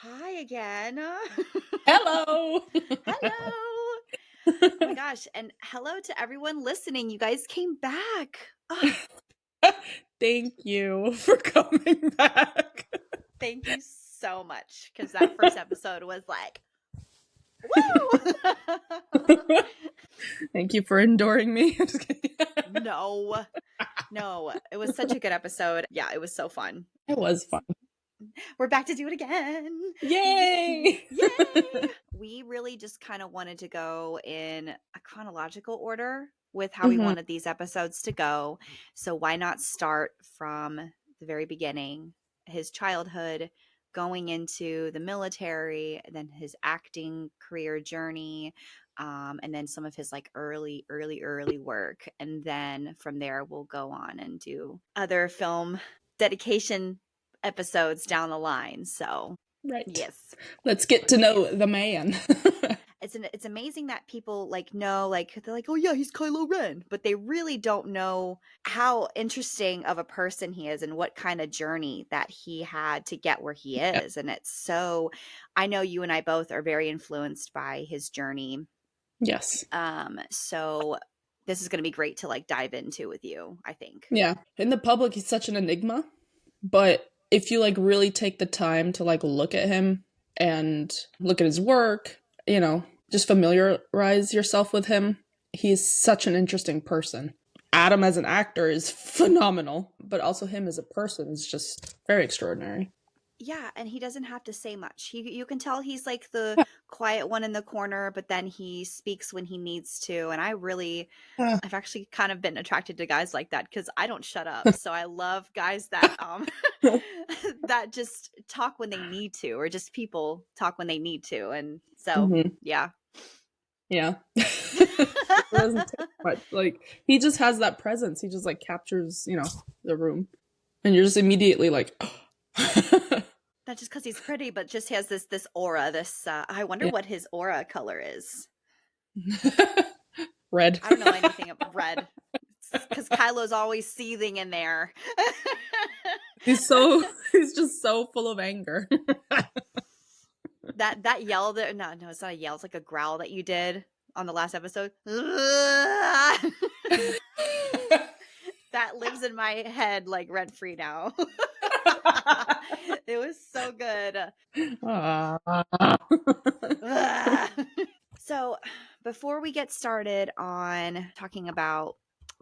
Hi again. Hello. Hello. Oh my gosh. And hello to everyone listening. You guys came back. Ah, Thank you for coming back. thank you so much. Because that first episode was like, woo! Thank you for enduring me. I'm just kidding. No, no. It was such a good episode. Yeah, it was so fun. It was fun. We're back to do it again. Yay! Yay! We really just kind of wanted to go in a chronological order with how we Mhm. wanted these episodes to go. So why not start from the very beginning, his childhood, going into the military, then his acting career journey, and then some of his like early work. And then from there, we'll go on and do other film dedication episodes down the line. So, Right. yes. Let's get to know the man. It's amazing that people like know like they're like, "Oh yeah, he's Kylo Ren," but they really don't know how interesting of a person he is and what kind of journey that he had to get where he Yeah. is. And it's so I know you and I both are very influenced by his journey. Yes. So this is going to be great to like dive into with you, I think. Yeah. In the public, he's such an enigma, but if you like really take the time to like look at him and look at his work, just familiarize yourself with him, he's such an interesting person. Adam as an actor is phenomenal, but also him as a person is just very extraordinary. Yeah, and he doesn't have to say much. You can tell he's like the quiet one in the corner, but then he speaks when he needs to. And Uh, I've actually kind of been attracted to guys like that because I don't shut up. So I love guys that that just talk when they need to, or just people talk when they need to. And so hmm yeah. Yeah. It doesn't take much. Like he just has that presence. He just like captures, the room. And you're just immediately like Not just because he's pretty, but just has this aura. This I wonder yeah. what his aura color is. Red. I don't know anything about red. Because Kylo's always seething in there. He's just so full of anger. That yell that no, it's not a yell, it's like a growl that you did on the last episode. That lives in my head like rent free now. It was so good. So, before we get started on talking about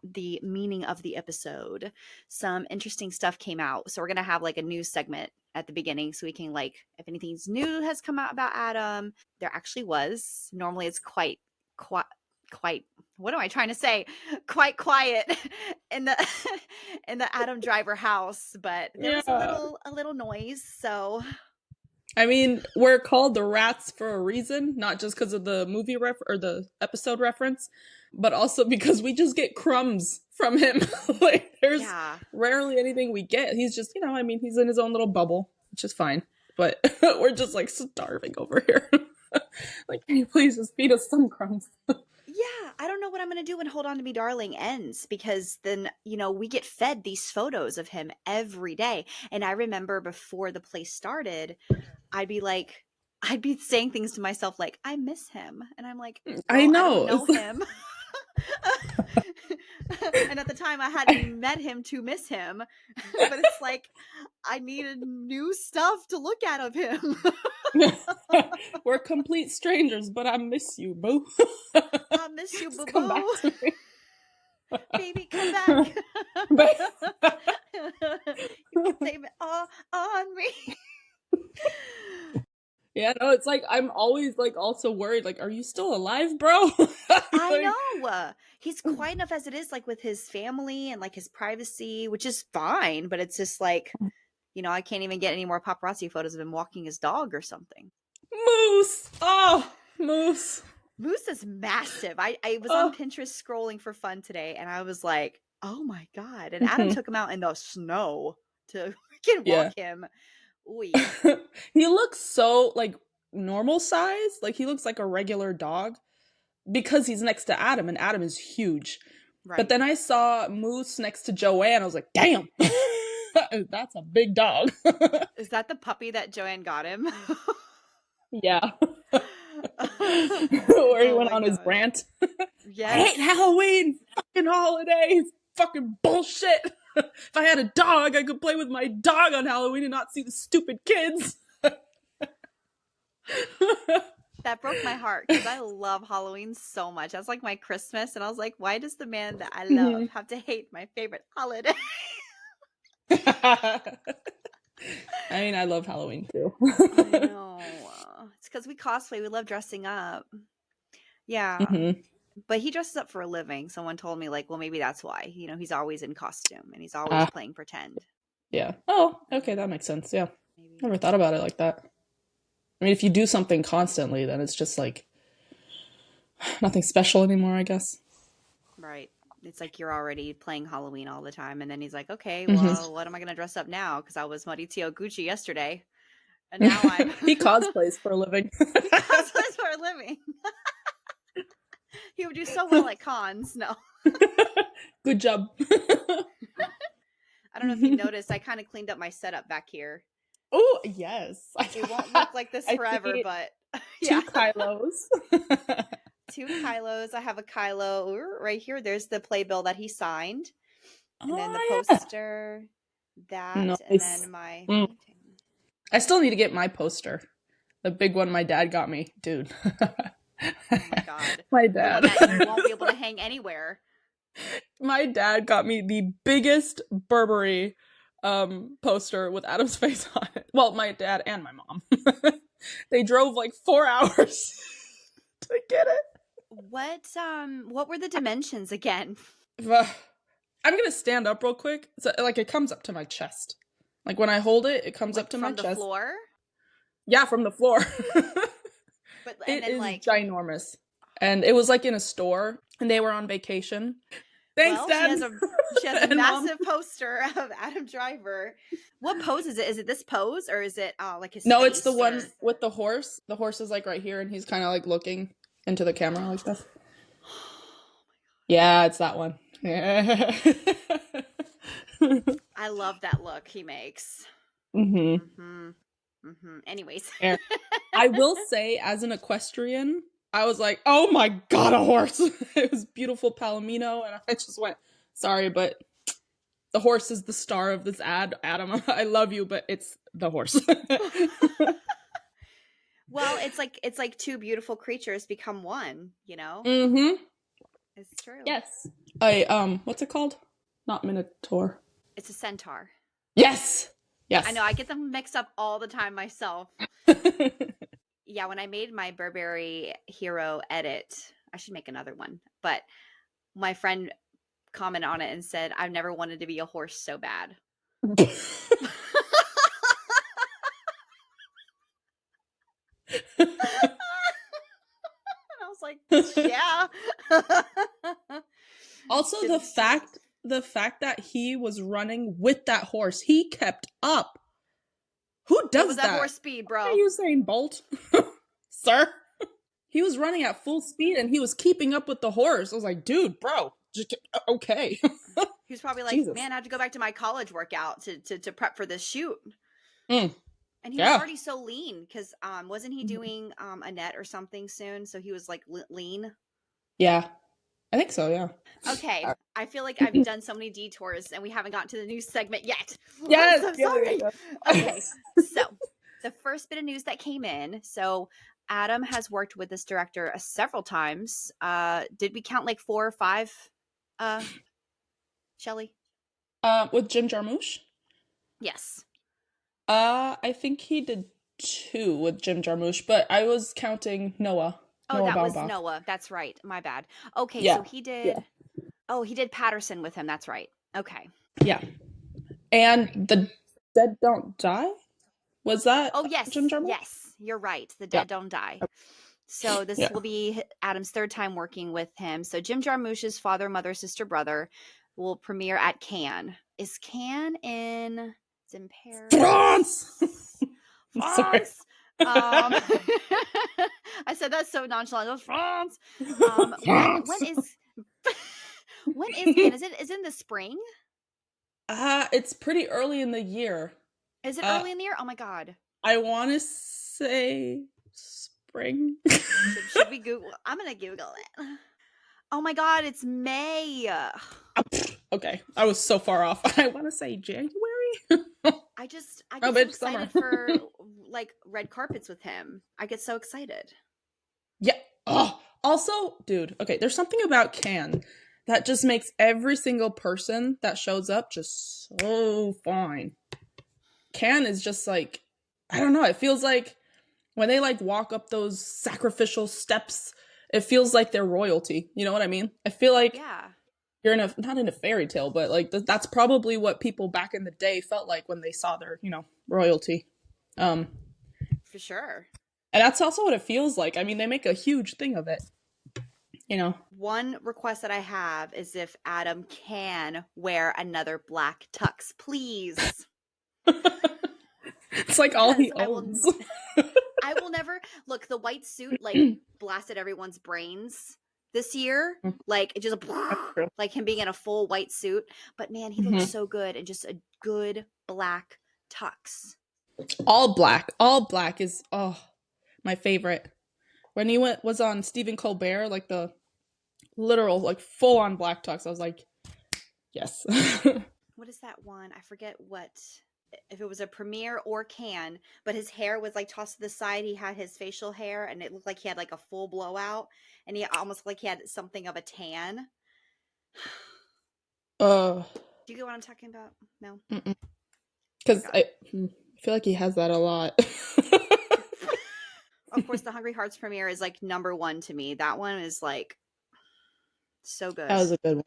the meaning of the episode, some interesting stuff came out. So, we're going to have like a news segment at the beginning so we can, like, if anything's new has come out about Adam, there actually was. Normally, it's quite what am I trying to say? Quite quiet in the in the Adam Driver house, but there was Yeah. a little noise. So I mean, we're called the rats for a reason, not just because of the movie or the episode reference, but also because we just get crumbs from him. Like, there's yeah, rarely anything we get. He's just, I mean, he's in his own little bubble, which is fine. But we're just like starving over here. Like, can you please just feed us some crumbs? yeah, I don't know what I'm going to do when Hold On to Me Darling ends because then, we get fed these photos of him every day. And I remember before the play started, I'd be saying things to myself like, I miss him. And I'm like, I girl, I don't know. know him. And at the time, I hadn't met him to miss him. But it's like, I needed new stuff to look at of him. We're complete strangers, but I miss you, boo. I miss you, Just boo come back boo. to me. Baby, come back. But You can blame it all on me. yeah, no, it's like I'm always like also worried, like, are you still alive, bro? I Like, know. He's quiet enough as it is, like with his family and like his privacy, which is fine, but it's just like, I can't even get any more paparazzi photos of him walking his dog or something. Moose. Oh, Moose. Moose is massive. I was on Oh. Pinterest scrolling for fun today and I was like, oh my God. And Adam Mhm. took him out in the snow to freaking walk Yeah. him. Ooh. He looks so like normal size, like he looks like a regular dog because he's next to Adam and Adam is huge. But Right. then I saw Moose next to Joanne. I was like, damn. That's a big dog. Is that the puppy that Joanne got him? Yeah. Where he Oh went my on his gosh. rant. I hate Yes. Halloween, fucking holidays, fucking bullshit. If I had a dog, I could play with my dog on Halloween and not see the stupid kids. That broke my heart because I love Halloween so much. That's like my Christmas. And I was like, why does the man that I love have to hate my favorite holiday? I mean, I love Halloween too. I know. It's because we cosplay. We love dressing up. Yeah. But he dresses up for a living. Someone told me, like, well, maybe that's why. He's always in costume and he's always playing pretend. Yeah. Oh, okay, that makes sense. Yeah. Maybe. Never thought about it like that. I mean, if you do something constantly, then it's just like nothing special anymore, I guess. Right. It's like you're already playing Halloween all the time. And then he's like, okay, well, what am I going to dress up now? Because I was Maurizio Gucci yesterday. And now I'm. He cosplays for a living. He cosplays for a living. He would do so well at cons. No. Good job. I don't know if you noticed, I kind of cleaned up my setup back here. Oh, yes. It won't look like this forever, but yeah. 2 Kylos. 2 Kylos. I have a Kylo right here. There's the playbill that he signed. And then the poster, that, nice. And then my... I still need to get my poster. The big one my dad got me. Dude. Oh my God. My dad. The one that you won't be able to hang anywhere. My dad got me the biggest Burberry poster with Adam's face on it. Well, my dad and my mom. They drove like 4 hours to get it. What were the dimensions again? I'm gonna stand up real quick. So, like, it comes up to my chest. Like, when I hold it, it comes up to my chest. From the floor? Yeah, from the floor. But it is like ginormous. And it was like in a store, and they were on vacation. Thanks, Dad. She has a massive poster of Adam Driver. What pose is it? Is it this pose, or is it like his face? No, it's the one with the horse. The horse is like right here, and he's kind of like looking into the camera like this. Yeah, it's that one. Yeah. I love that look he makes. Anyways. I will say, as an equestrian, I was like, oh my God, a horse. It was beautiful Palomino, and I just went, sorry, but the horse is the star of this ad. Adam, I love you, but it's the horse. Well, it's like 2 beautiful creatures become one, It's true. Yes. What's it called? Not Minotaur. It's a centaur. Yes. Yes. I know, I get them mixed up all the time myself. Yeah, when I made my Burberry Hero edit, I should make another one, but my friend commented on it and said, I've never wanted to be a horse so bad. And I was like, yeah. Also, the fact that he was running with that horse, he kept up. Who does that? Horse speed, bro. Are you saying Bolt? Sir? He was running at full speed and he was keeping up with the horse. I was like, dude, bro, okay. He was probably like, Jesus. Man, I have to go back to my college workout to prep for this shoot. And he was already so lean because wasn't he doing Annette or something soon? So he was like lean. Yeah. I think so, yeah. Okay. I feel like I've done so many detours and we haven't gotten to the news segment yet. Yes. I'm so sorry. Yeah. Okay. So the first bit of news that came in. So Adam has worked with this director several times. Did we count like 4 or 5, Shelley? With Jim Jarmusch? Yes. I think he did 2 with Jim Jarmusch, but I was counting Noah. Oh, that was Noah. That's right. My bad. Okay, yeah. So he did. Yeah. Oh, he did Patterson with him. That's right. Okay. Yeah. And The Dead Don't Die? Was that? Oh, yes. Jim Jarmusch? Yes, you're right. The Dead Don't Die. Okay. So this will be Adam's 3rd time working with him. So Jim Jarmusch's Father, Mother, Sister, Brother will premiere at Cannes. Is Cannes in Paris? France. France. I said that so nonchalant. It was France. When is Cannes? Is it in the spring? It's pretty early in the year. Is it Uh, early in the year? Oh my god. I want to say spring. Should we Google? I'm gonna Google it. Oh my god, it's May. Okay, I was so far off. I want to say January. I Oh, get so bitch, summer. excited for like red carpets with him. I get so excited. Yeah. Oh, also, dude. Okay, there's something about Can that just makes every single person that shows up just so fine. Can is just like, I don't know. It feels like when they like walk up those sacrificial steps, it feels like they're royalty. You know what I mean? I feel like Yeah, you're in a not in a fairy tale, but like that's probably what people back in the day felt like when they saw their royalty. Um, for sure. and that's also what it feels like. I mean, they make a huge thing of it. You know. One request that I have is if Adam can wear another black tux, please. It's like all Because he owns. I will never look. The white suit like blasted everyone's brains this year. Like it just like him being in a full white suit. But man, he looks so good in just a good black tux. All black. All black is my favorite. When he was on Stephen Colbert, like the literal like full on black tux, I was like, yes. What is that one? I forget what if it was a premiere or can, but his hair was like tossed to the side. He had his facial hair and it looked like he had like a full blowout and he almost looked like he had something of a tan. uh Do you get what I'm talking about? No. because I feel like he has that a lot. Of course, the Hungry Hearts premiere is like number one to me. That one is like so good. That was a good one.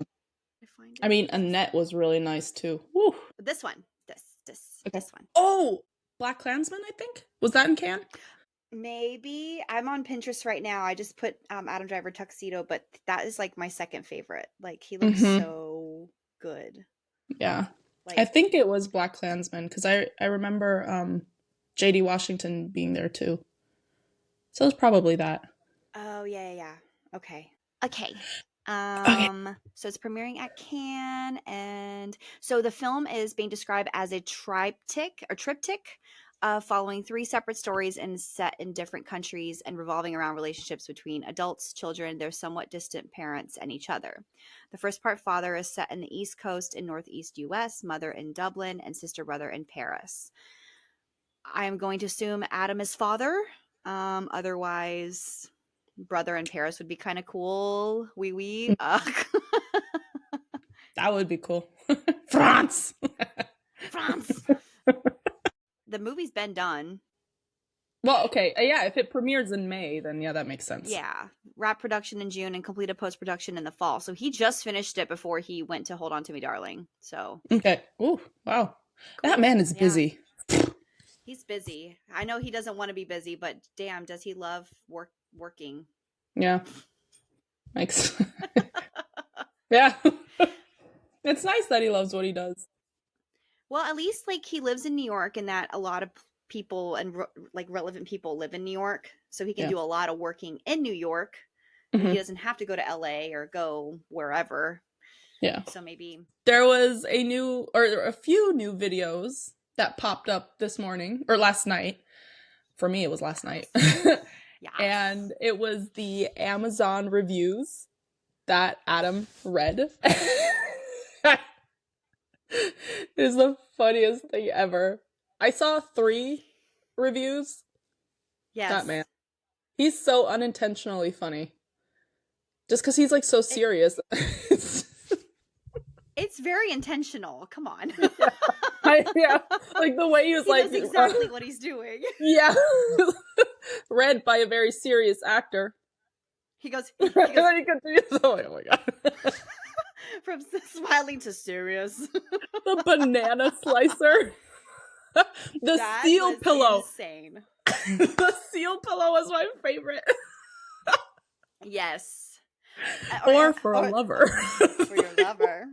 I mean, This Annette was really nice too. Woo. This one, this one. Oh, Black Klansman, I think. Was that in Cannes? Maybe I'm on Pinterest right now. I just put Adam Driver tuxedo, but that is like my second favorite. Like he looks so good. Yeah, like, I think it was Black Klansman because I remember J.D. Washington being there too. So it was probably that. Oh yeah. Okay. So it's premiering at Cannes, and so the film is being described as a triptych, following three separate stories and set in different countries and revolving around relationships between adults, children, their somewhat distant parents, and each other. The first part, Father, is set in the East Coast in Northeast U.S., Mother in Dublin, and Sister Brother in Paris. I am going to assume Adam is Father. Otherwise, Brother in Paris would be kind of cool. That would be cool. France. The movie's been done. Well, okay. Yeah, if it premieres in May, then yeah, that makes sense. Yeah. Wrap production in June and completed post-production in the fall. So he just finished it before he went to Hold On to Me, Darling. So. Okay. Ooh, wow. Cool. That man is busy. He's busy. I know he doesn't want to be busy, but damn, does he love working. Yeah. Thanks. Yeah. It's nice that he loves what he does. Well, at least like he lives in New York and that a lot of people and like relevant people live in New York. So he can do a lot of working in New York. And he doesn't have to go to LA or go wherever. Yeah. So maybe there was a few new videos that popped up this morning or last night. For me, it was last night. Yeah. And it was the Amazon reviews that Adam read. It is the funniest thing ever. I saw 3 reviews. Yes. That man. He's so unintentionally funny. Just because he's like so serious. It's very intentional. Come on. Yeah. Like the way he was knows exactly what he's doing. Yeah. Read by a very serious actor. He goes oh my god. From smiling to serious. The banana slicer. The seal pillow. Insane. The seal pillow was my favorite. Yes. Or for a lover. For your lover.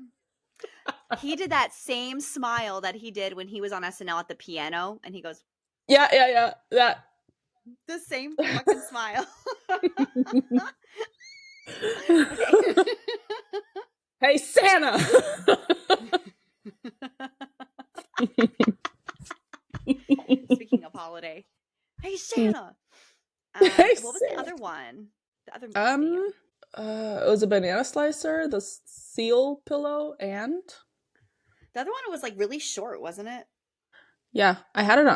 He did that same smile that he did when he was on SNL at the piano, and he goes, Yeah. That. The same fucking smile. Hey, Santa! Speaking of holiday, hey Santa. Hey, What was the Sarah. other one? The other thing. It was a banana slicer, the seal pillow, and The other one was like really short, wasn't it? yeah, I had it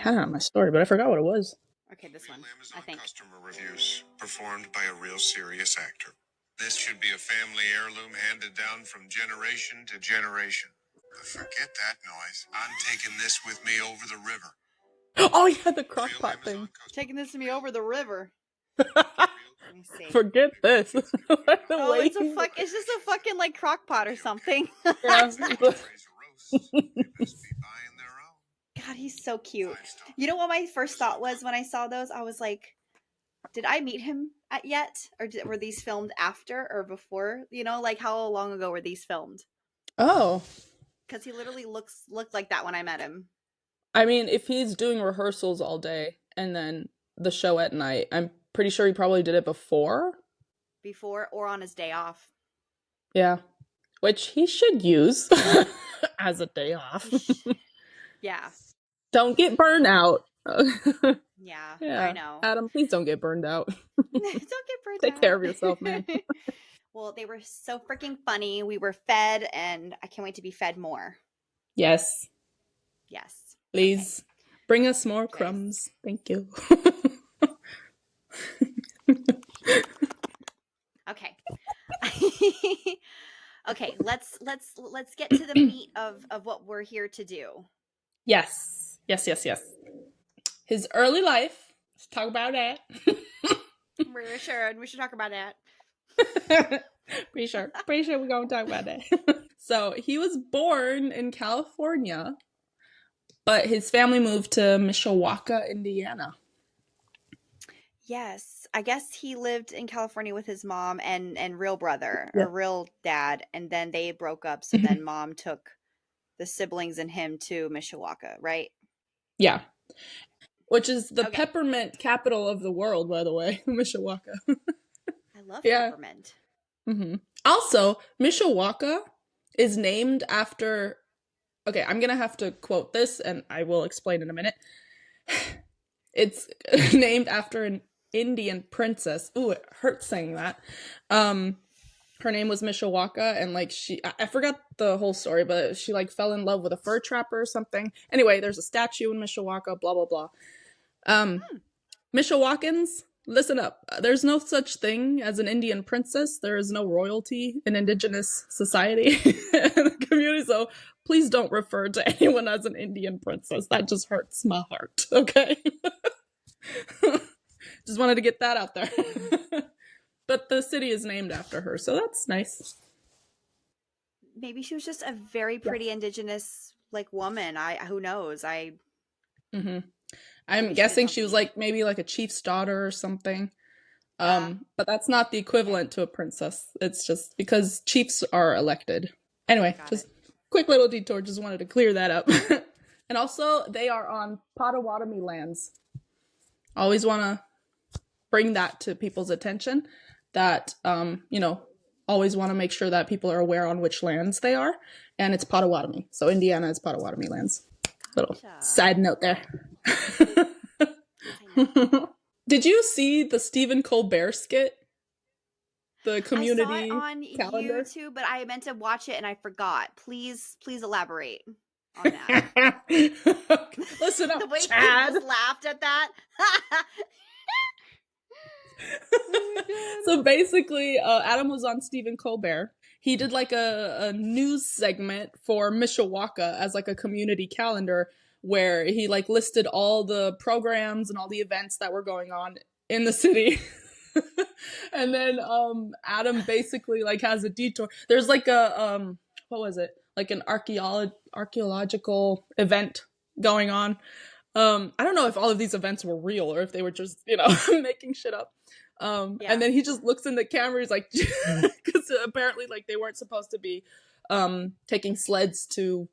on my story, but I forgot what it was. Okay, this one. I Amazon think. customer reviews performed by a real serious actor. This should be a family heirloom handed down from generation to generation. But forget that noise. I'm taking this with me over the river. Oh yeah, the crock Real pot Amazon thing. customer Taking this to me over the river. Let me see. Forget this. By the Oh, way, it's just a fucking like crock pot or something. yeah. raise a roast. They best be buying their own. God, he's so cute. 5-star. You know what my first thought was when I saw those? I was like, did I meet him yet? Or were these filmed after or before? You know, like how long ago were these filmed? Oh, Because he literally looked like that when I met him. I mean, if he's doing rehearsals all day and then the show at night, I'm pretty sure he probably did it before. Before or on his day off. Yeah, which he should use as a day off. Yeah. Don't get burned out. Yeah, Yeah, I know. Adam, please don't get burned out. Don't get burned Take out. care of yourself, man. Well, they were so freaking funny. We were fed, and I can't wait to be fed more. Yes, Yes. please bring us more Yes. crumbs. Thank you. Okay. Okay, let's get to the meat of what we're here to do. Yes. His early life. Let's talk about that. We should talk about that. Pretty sure we're gonna talk about that. So he was born in California, but his family moved to Mishawaka, Indiana. Yes, I guess he lived in California with his mom and real brother Yeah. or real dad, and then they broke up. So then mom took the siblings and him to Mishawaka, right? Yeah. Which is the Okay. peppermint capital of the world, by the way, Mishawaka. I love Yeah. peppermint. Mm-hmm. Also, Mishawaka is named after. Okay, I'm gonna have to quote this, and I will explain in a minute. It's named after an Indian princess. Ooh, it hurts saying that. Her name was Mishawaka, and like I forgot the whole story, but she like fell in love with a fur trapper or something. Anyway, there's a statue in Mishawaka. Blah blah blah. Mishawakans, listen up. There's no such thing as an Indian princess. There is no royalty in indigenous society and the community, so please don't refer to anyone as an Indian princess. That just hurts my heart, okay? Just wanted to get that out there. But the city is named after her, so that's nice. Maybe she was just a very pretty indigenous like woman. Who knows? Mm-hmm. Maybe I'm she guessing did she was something. like maybe like a chief's daughter or something. But that's not the equivalent to a princess. It's just because chiefs are elected. Anyway, Got just it. quick little detour. Just wanted to clear that up. And also, they are on Potawatomi lands. Always want to bring that to people's attention. That always want to make sure that people are aware on which lands they are, and it's Potawatomi. So Indiana is Potawatomi lands. Little side note there. Did you see the Stephen Colbert skit? The community I saw it on calendar? YouTube, but I meant to watch it and I forgot. Please elaborate on that. Listen up, the way Chad. he just laughed at that. So basically, Adam was on Stephen Colbert. He did like a news segment for Mishawaka as like a community calendar where he like listed all the programs and all the events that were going on in the city. And then Adam basically like has a detour. There's like a what was it? Like an archaeological event going on. I don't know if all of these events were real or if they were just, making shit up. And then he just looks in the camera. He's like, because apparently, like, they weren't supposed to be taking sleds to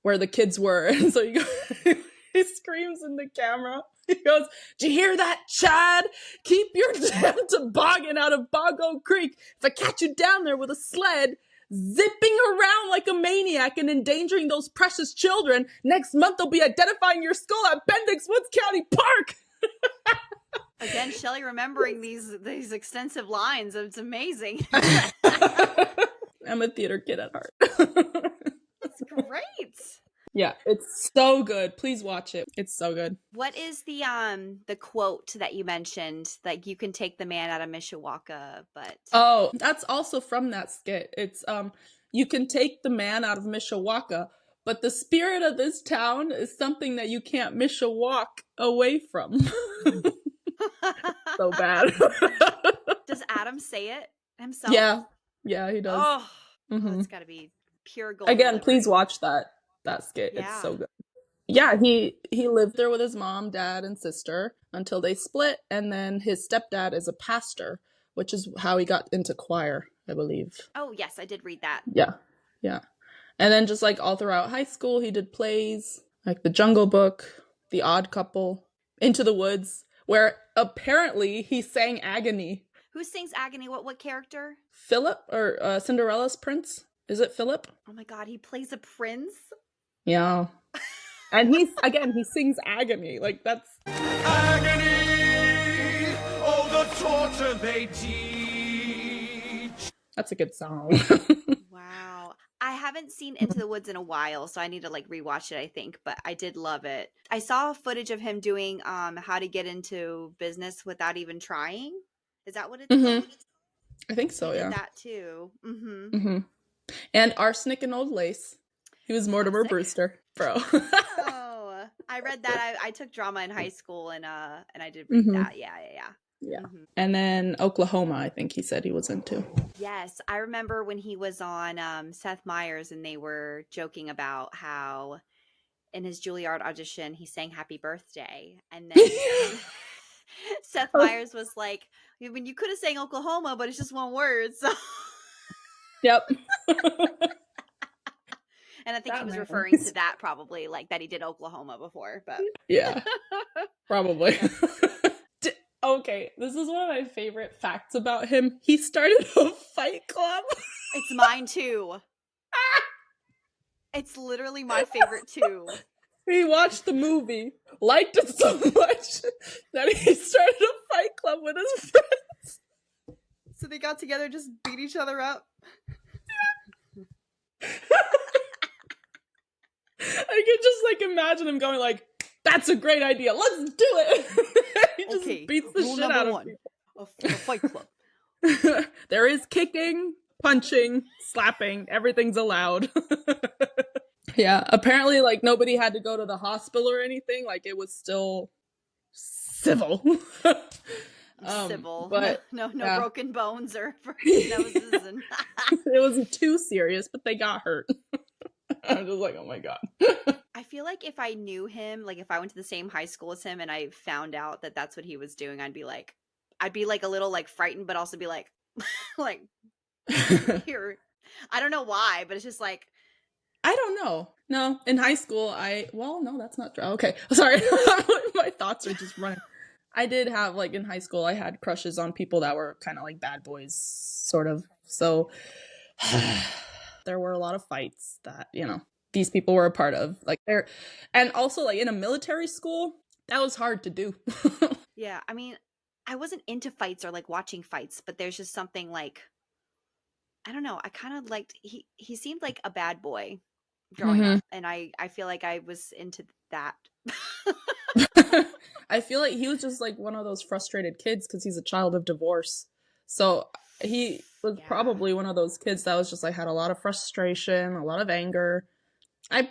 where the kids were. And so he screams in the camera. He goes, "Did you hear that, Chad? Keep your damn toboggan out of Boggo Creek. If I catch you down there with a sled, zipping around like a maniac and endangering those precious children. Next month they'll be identifying your skull at Bendix Woods County Park. Again, Shelley remembering these extensive lines. It's amazing. I'm a theater kid at heart. It's great. Yeah, it's so good. Please watch it. It's so good. What is the quote that you mentioned? Like, you can take the man out of Mishawaka, but Oh, that's also from that skit. It's you can take the man out of Mishawaka, but the spirit of this town is something that you can't Mishawak away from. So bad. Does Adam say it himself? Yeah, he does. Oh, Mhm. it's got to be pure gold. Again, delivery. please watch that skit. Yeah. It's so good. Yeah, he lived there with his mom, dad, and sister until they split, and then his stepdad is a pastor, which is how he got into choir, I believe. Oh, yes, I did read that. Yeah. And then just like all throughout high school, he did plays like The Jungle Book, The Odd Couple, Into the Woods, where apparently he sang Agony. Who sings Agony? What character? Philip, or Cinderella's prince? Is it Philip? Oh my God, he plays a prince? Yeah. And he sings Agony. Like, that's... Agony! Oh, the torture they teach! That's a good song. Wow. I haven't seen Into the Woods in a while, so I need to like rewatch it, I think, but I did love it. I saw footage of him doing how to get into business without even trying. Is that what it's called? I think so, He yeah. did that too. Mm-hmm. And Arsenic and Old Lace. He was Mortimer Brewster, bro. Oh, I read that. I took drama in high school, and I did read that. Yeah. Mm-hmm. And then Oklahoma, I think he said he was into. Yes, I remember when he was on Seth Meyers, and they were joking about how in his Julliard audition he sang "Happy Birthday," and then Seth Meyers was like, "I mean, you could have sang Oklahoma, but it's just one word." So, yep. And I think he was referring to that, probably like that he did Oklahoma before, but yeah, probably. Okay, this is one of my favorite facts about him. He started a fight club. It's mine too. It's literally my favorite too. He watched the movie, liked it so much that he started a fight club with his friends. So they got together, just beat each other up. I could just like imagine him going like, "That's a great idea. Let's do it." He just beats the shit out of people. A fight club. There is kicking, punching, slapping. Everything's allowed. Yeah, apparently like nobody had to go to the hospital or anything. Like it was still civil. Civil, but no broken bones or broken noses. And it wasn't too serious, but they got hurt. I'm just like, oh my God. I feel like if I knew him, like if I went to the same high school as him and I found out that that's what he was doing, I'd be like a little like frightened, but also be like, like here. I don't know why, but it's just like, I don't know. No, in high school, no, that's not true. Okay, sorry. My thoughts are just running. I did have, like, in high school, I had crushes on people that were kind of like bad boys, sort of. So there were a lot of fights that, these people were a part of. Like, and also, like, in a military school, that was hard to do. yeah, I mean, I wasn't into fights or like watching fights, but there's just something like, I don't know. I kind of liked, he seemed like a bad boy growing up, and I feel like I was into that. I feel like he was just like one of those frustrated kids because he's a child of divorce. So he was probably one of those kids that was just like had a lot of frustration, a lot of anger. I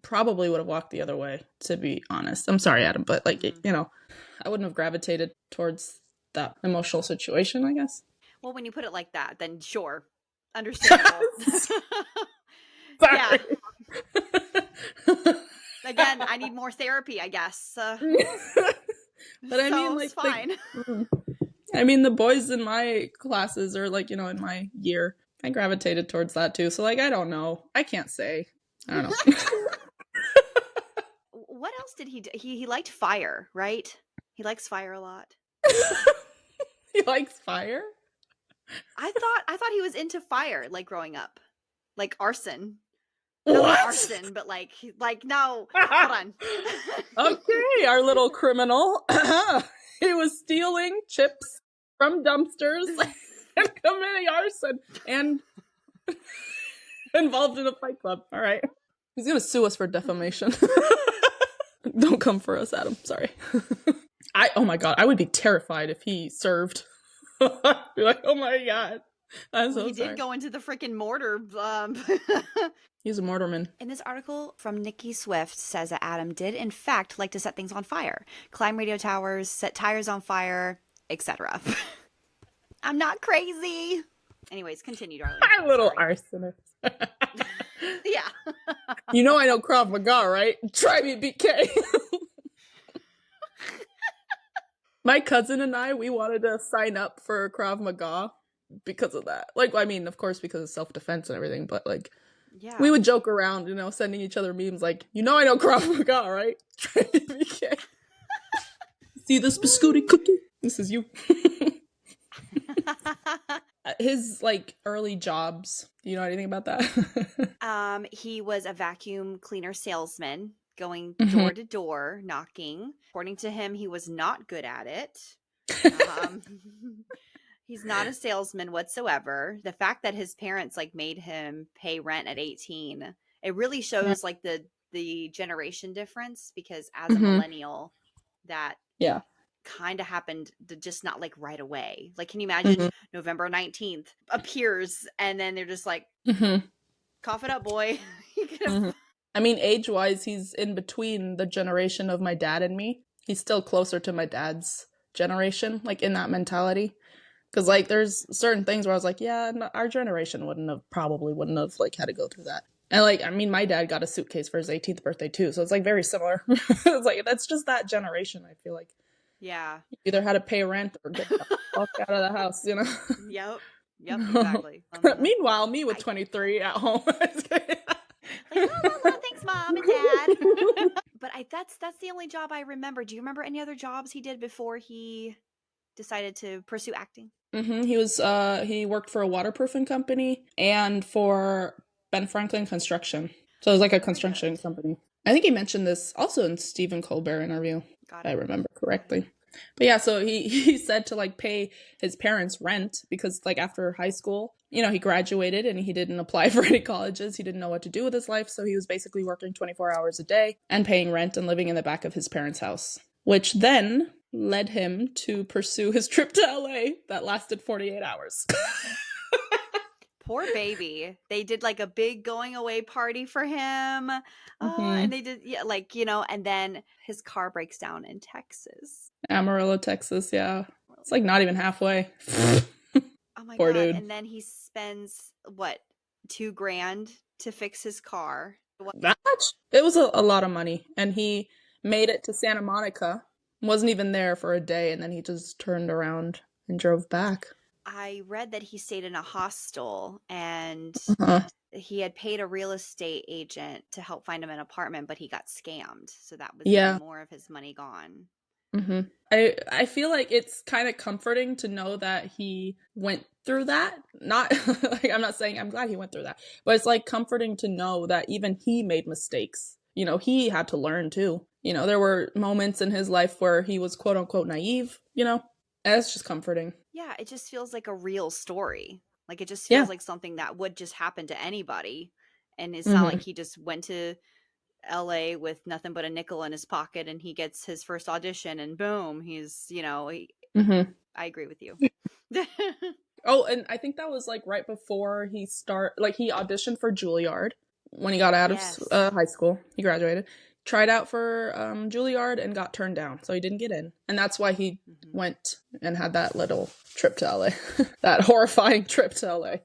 probably would have walked the other way, to be honest. I'm sorry, Adam, but like, I wouldn't have gravitated towards that emotional situation, I guess. Well, when you put it like that, then sure. Understandable. Yeah. Again, I need more therapy, I guess. But I mean, like, it's fine. The boys in my classes or like, in my year, I gravitated towards that too. So like, I don't know. I can't say. I don't know. What else did he do? He liked fire, right? He likes fire a lot. He likes fire? I thought he was into fire, like growing up. like arson. Not What? arson, but like no. Hold on. Okay, our little criminal. He was stealing chips from dumpsters and committing arson and involved in a fight club. All right. He's gonna sue us for defamation. Don't come for us, Adam. Sorry. Oh my god, I would be terrified if he served. I'd be like, oh my god. I'm so He sorry. did go into the freaking mortar. He's a mortarman. In this article from Nikki Swift says that Adam did, in fact, like to set things on fire, climb radio towers, set tires on fire, etc. I'm not crazy. Anyways, continue, darling. My little Sorry. arsonist. Yeah. You know I know Krav Maga, right? Try me, BK. My cousin and I, we wanted to sign up for Krav Maga because of that. Like, I mean, of course, because of self-defense and everything, but like, Yeah. we would joke around, you know, sending each other memes like, you know I know Krav Maga, right? Try me, BK. See this biscuity cookie? This is you. His, like, early jobs, do you know anything about that? He was a vacuum cleaner salesman, going Mhm. door to door, knocking. According to him, he was not good at it. He's not a salesman whatsoever. The fact that his parents like made him pay rent at 18, it really shows like the generation difference, because as a Mhm. millennial, that Yeah. kind of happened just not like right away. Like, can you imagine Mhm. November 19th appears and then they're just like, Mhm. cough it up, boy. You could have- Mhm. I mean, age-wise, he's in between the generation of my dad and me. He's still closer to my dad's generation, like, in that mentality. Because, like, there's certain things where I was like, yeah, no, our generation wouldn't have, like, had to go through that. And, like, I mean, my dad got a suitcase for his 18th birthday, too, so it's, like, very similar. It's, like, that's just that generation, I feel like. Yeah. You either had to pay rent or get the fuck out of the house, you know? Yep. Yep. Exactly. Meanwhile, me with 23 at home. Like, oh, thanks, mom and dad. But that's the only job I remember. Do you remember any other jobs he did before he decided to pursue acting? He worked for a waterproofing company and for Ben Franklin Construction. So it was like a construction company. I think he mentioned this also in Stephen Colbert interview, Got if I it. remember correctly. But yeah, so he said to like pay his parents rent because like after high school, you know, he graduated and he didn't apply for any colleges. He didn't know what to do with his life. So he was basically working 24 hours a day and paying rent and living in the back of his parents' house, which then led him to pursue his trip to LA that lasted 48 hours. Poor baby. They did like a big going away party for him. Mhm. And they did, yeah, like, you know, and then his car breaks down in Texas. Amarillo, Texas, yeah. It's like not even halfway. Oh my Poor God. dude. And then he spends, what, $2,000 to fix his car. That much? It was a lot of money. And he made it to Santa Monica, wasn't even there for a day, and then he just turned around and drove back. I read that he stayed in a hostel and Uh-huh. he had paid a real estate agent to help find him an apartment, but he got scammed. So that was Yeah. even more of his money gone. Mm-hmm. I feel like it's kind of comforting to know that he went through that. Not like I'm not saying I'm glad he went through that, but it's like comforting to know that even he made mistakes. You know, he had to learn too. You know, there were moments in his life where he was quote unquote naive, you know, and it's just comforting. Yeah, it just feels like a real story. Like it just Yeah. feels like something that would just happen to anybody. And it's not like he just went to LA with nothing but a nickel in his pocket and he gets his first audition and boom, he's, you know, I agree with you. Oh, and I think that was like right before he auditioned for Julliard when he got out of high school. He graduated, tried out for Julliard and got turned down, so he didn't get in. And that's why he went and had that little trip to LA, that horrifying trip to LA.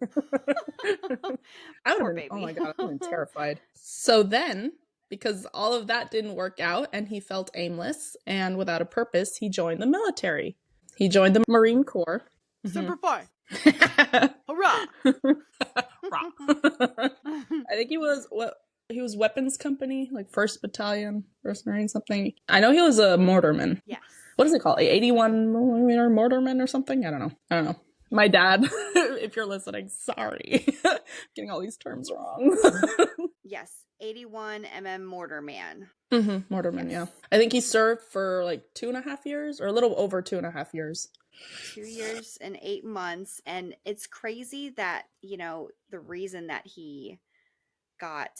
Poor baby. Oh my God, I would have been terrified. So then, because all of that didn't work out and he felt aimless and without a purpose, he joined the military. He joined the Marine Corps. Semper Fi. Hurrah! I think he was weapons company, like 1st Battalion, 1st Marine something. I know he was a mortarman. Yes. What is it called? 81 millimeter mortarman or something? I don't know. My dad, if you're listening, sorry. Getting all these terms wrong. Yes, 81 Mortar Man. Mortarman, Yes. yeah. I think he served for like 2.5 years, or a little over 2.5 years. 2 years and 8 months. And it's crazy that, the reason that he got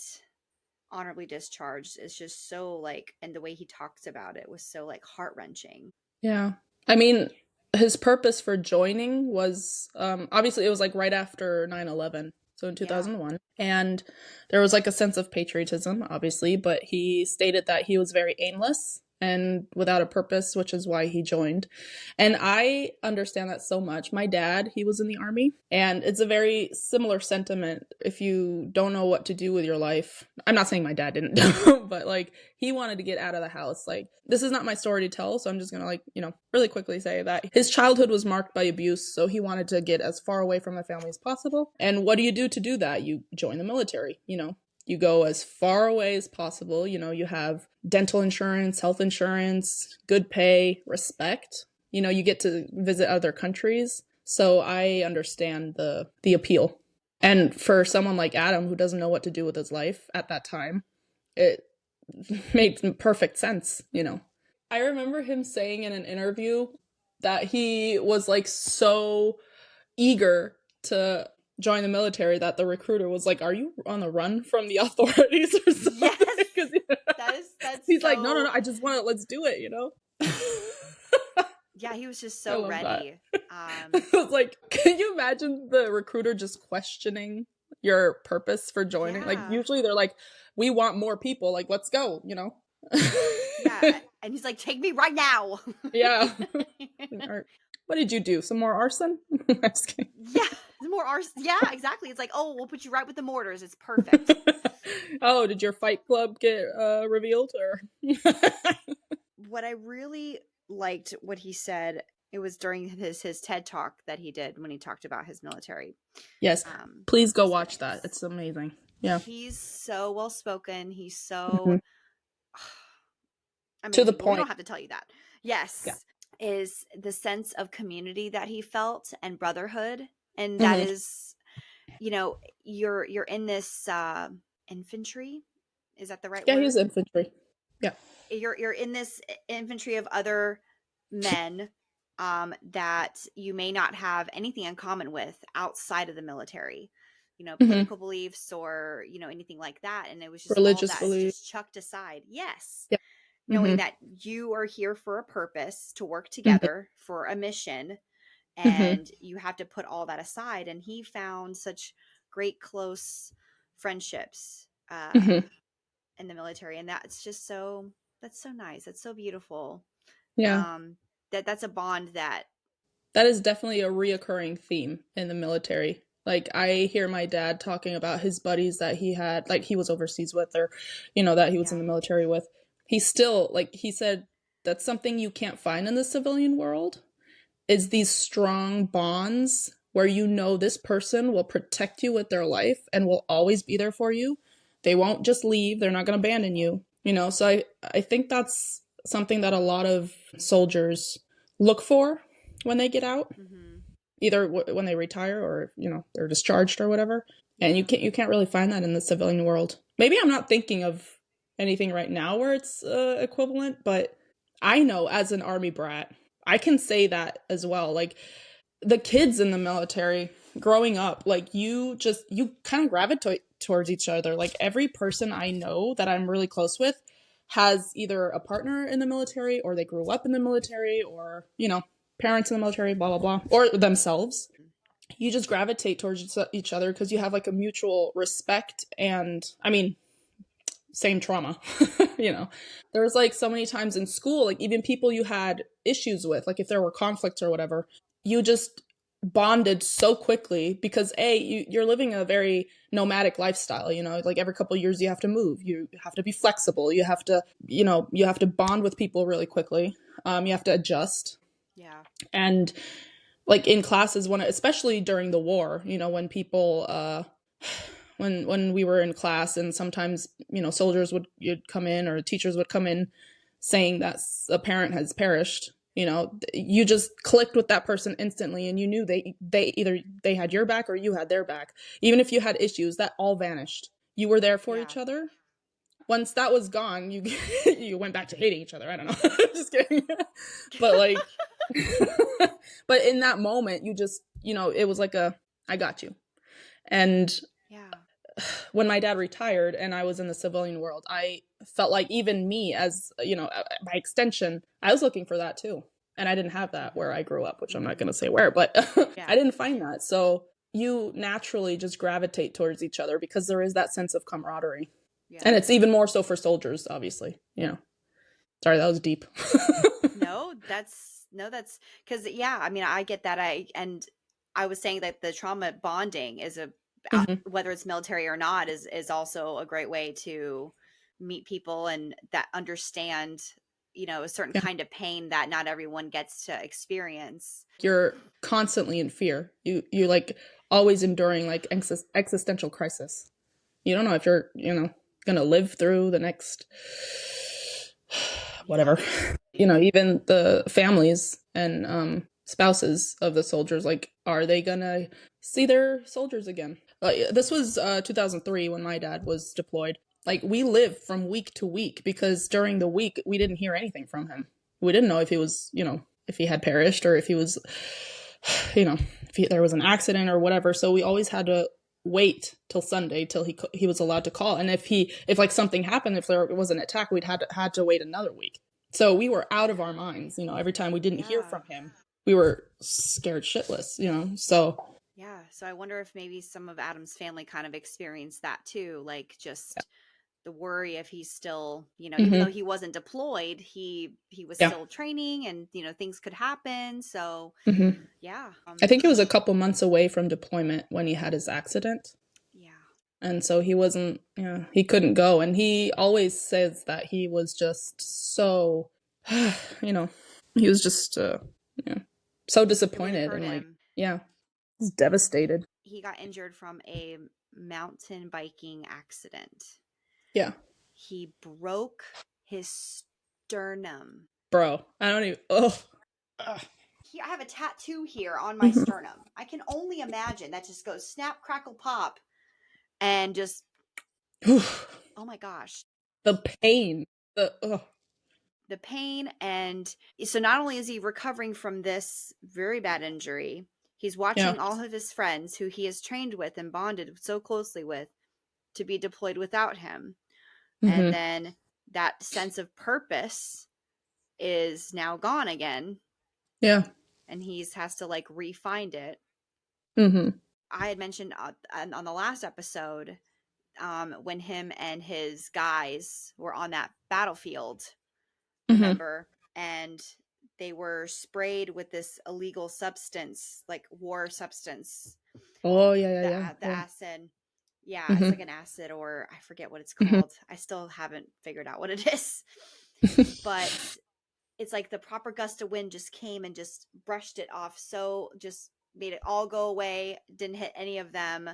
honorably discharged is just so like, and the way he talks about it was so like heart-wrenching. Yeah. I mean, his purpose for joining was obviously it was like right after 9/11, so in 2001. And there was like a sense of patriotism, obviously, but he stated that he was very aimless and without a purpose, which is why he joined. And I understand that so much. My dad, he was in the army, and it's a very similar sentiment if you don't know what to do with your life. I'm not saying my dad didn't, but like he wanted to get out of the house. Like, this is not my story to tell, so I'm just gonna really quickly say that his childhood was marked by abuse, so he wanted to get as far away from the family as possible. And what do you do to do that? You join the military, you go as far away as possible. You have dental insurance, health insurance, good pay, respect. You get to visit other countries. So I understand the appeal. And for someone like Adam, who doesn't know what to do with his life at that time, it made perfect sense, I remember him saying in an interview that he was like so eager to join the military that the recruiter was like, "Are you on the run from the authorities or something?" Yes, that's he's like, no, I just want to, let's do it, Yeah, he was just so ready. I was like, can you imagine the recruiter just questioning your purpose for joining? Like, usually they're like, we want more people, like, let's go, Yeah, and he's like, take me right now. Yeah. What did you do? Some more arson? I'm just kidding. Yeah, more arson. Yeah, exactly. It's like, oh, we'll put you right with the mortars. It's perfect. Oh, did your fight club get revealed? Or what I really liked what he said, it was during his TED talk that he did when he talked about his military. Yes, please go watch that. It's amazing. Yeah, he's so well spoken. He's so to the point. We don't have to tell you that. Yes. Yeah. Is the sense of community that he felt and brotherhood, and that is, you're in this infantry. Is that the right word? Yeah, he's infantry. Yeah, you're in this infantry of other men that you may not have anything in common with outside of the military, political beliefs or anything like that, and it was just religious all that beliefs just chucked aside. Yes. Yeah. Knowing that you are here for a purpose, to work together for a mission, and you have to put all that aside. And he found such great close friendships in the military, and that's so nice. That's so beautiful. Yeah. That's a bond that is definitely a reoccurring theme in the military. Like, I hear my dad talking about his buddies that he had, like he was overseas with, or that he was in the military with. He still, like he said, that's something you can't find in the civilian world, is these strong bonds where this person will protect you with their life and will always be there for you. They won't just leave. They're not going to abandon you. So I think that's something that a lot of soldiers look for when they get out, either when they retire or, they're discharged or whatever. And you can't really find that in the civilian world. Maybe I'm not thinking of anything right now where it's equivalent, but I know as an Army brat, I can say that as well. Like, the kids in the military growing up, like, you kind of gravitate towards each other. Like, every person I know that I'm really close with has either a partner in the military, or they grew up in the military, or, parents in the military, blah, blah, blah, or themselves. You just gravitate towards each other because you have like a mutual respect and, same trauma. There was like so many times in school, like even people you had issues with, like if there were conflicts or whatever, you just bonded so quickly because you're living a very nomadic lifestyle, like every couple of years you have to move, you have to be flexible, you have to bond with people really quickly, you have to adjust. Yeah. And like in classes, especially during the war, when people when we were in class, and sometimes, soldiers would come in, or teachers would come in saying that a parent has perished, You know, you just clicked with that person instantly, and you knew they either they had your back or you had their back. Even if you had issues, that all vanished. You were there for Yeah. each other. Once that was gone, you you went back to hating each other. I don't know. Just kidding. But like, but in that moment, you just, you know, it was like a, I got you. And Yeah. when my dad retired and I was in the civilian world, I felt like even me, as, you know, by extension, I was looking for that too. And I didn't have that where I grew up, which I'm not going to say where, but Yeah. I didn't find that. So you naturally just gravitate towards each other because there is that sense of camaraderie. Yeah. And it's even more so for soldiers, obviously, you know. Sorry, that was deep. No, that's because, yeah, I mean, I get that. I was saying that the trauma bonding is Mhm. whether it's military or not, is also a great way to meet people and that understand, you know, a certain Yeah. kind of pain that not everyone gets to experience. You're constantly in fear. You like always enduring like existential crisis. You don't know if you're, you know, gonna live through the next whatever. You know, even the families and spouses of the soldiers, like, are they gonna see their soldiers again? This was 2003 when my dad was deployed. Like, we lived from week to week because during the week we didn't hear anything from him. We didn't know if he was, you know, if he had perished or if he was, you know, if there was an accident or whatever. So we always had to wait till Sunday till he was allowed to call. And if like something happened, if there was an attack, we'd had to wait another week. So we were out of our minds, you know. Every time we didn't hear from him, we were scared shitless, you know. So Yeah. So I wonder if maybe some of Adam's family kind of experienced that too, like just the worry if he's still, you know, even though he wasn't deployed, he was still training, and, you know, things could happen. So yeah. I think it was a couple months away from deployment when he had his accident. Yeah. And so he wasn't, you know, he couldn't go. And he always says that he was just so, you know, he was just, you know, so disappointed Really and like, him. yeah, he's devastated. He got injured from a mountain biking accident. Yeah. He broke his sternum. Bro, I don't even, oh. I have a tattoo here on my sternum. I can only imagine that just goes snap, crackle, pop, and just, oh my gosh. The pain. The pain. And so not only is he recovering from this very bad injury, he's watching all of his friends who he has trained with and bonded so closely with to be deployed without him. And then that sense of purpose is now gone again. Yeah. And he has to like re-find it. I had mentioned on the last episode when him and his guys were on that battlefield, remember? And they were sprayed with this illegal substance, like war substance. Oh, yeah. The acid. Yeah, it's like an acid, or I forget what it's called. I still haven't figured out what it is. But it's like the proper gust of wind just came and just brushed it off. So just made it all go away. Didn't hit any of them.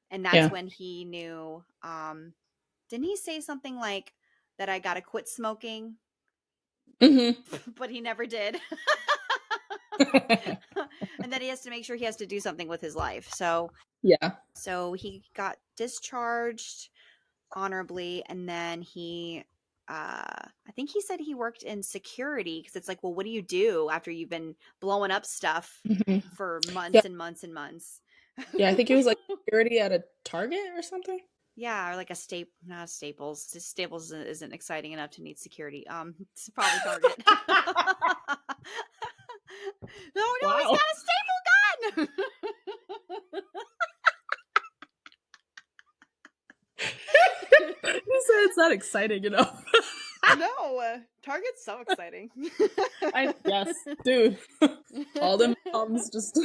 And that's when he knew. Didn't he say something like that I gotta quit smoking? But he never did. And then he has to make sure he has to do something with his life. So so he got discharged honorably, and then he I think he said he worked in security, because it's like, well, what do you do after you've been blowing up stuff for months and months and months? Yeah, I think he was like security at a Target or something. Yeah, or like not Staples. Staples isn't exciting enough to need security. It's probably Target. No, Wow. he's got a staple gun. You said it's not exciting enough. No, Target's so exciting. Yes, dude. All them moms just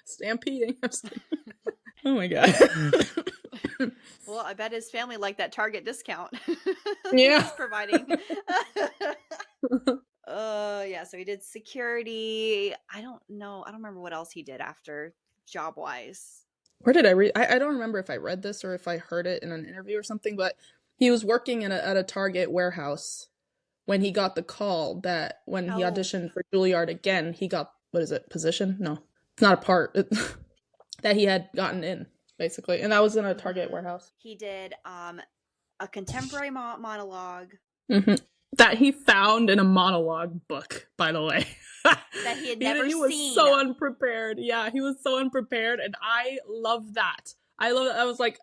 stampeding. Oh my god. Well, I bet his family liked that Target discount. Yeah. He's providing. Yeah, so he did security. I don't know. I don't remember what else he did after, job wise. Where did I read? I don't remember if I read this or if I heard it in an interview or something, but he was working at a Target warehouse when he got the call that when he Oh. auditioned for Julliard again, he got, what is it, position? No, it's not a part. That he had gotten in, basically. And that was in a Target warehouse. He did a contemporary monologue That he found in a monologue book, by the way. that he had never He was seen. so unprepared. Yeah, he was so unprepared, and I love that. I love it. I was like,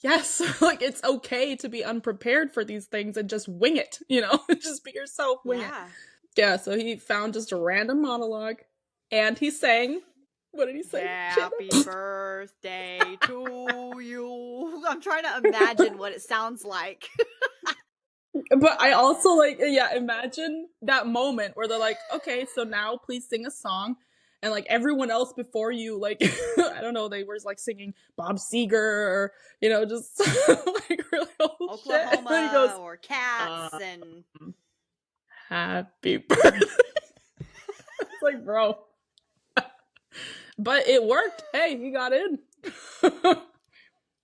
yes, like it's okay to be unprepared for these things and just wing it, just be yourself, wing it. Yeah, so he found just a random monologue, and he sang. What did he say? Happy birthday to you. I'm trying to imagine what it sounds like. But I also imagine that moment where they're like, okay, so now please sing a song. And like everyone else before you, like, I don't know, they were like singing Bob Seger or, just like really old Oklahoma shit. And he goes, or Cats and happy birthday. It's like, bro. But it worked. Hey, he got in.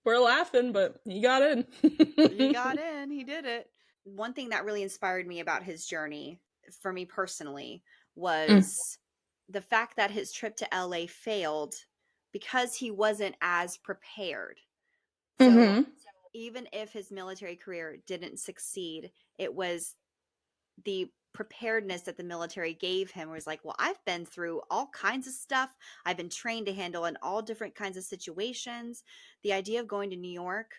We're laughing, but he got in. He got in. He did it. One thing that really inspired me about his journey, for me personally, was the fact that his trip to LA failed because he wasn't as prepared. So even if his military career didn't succeed, it was the preparedness that the military gave him was like, well, I've been through all kinds of stuff. I've been trained to handle in all different kinds of situations. The idea of going to New York,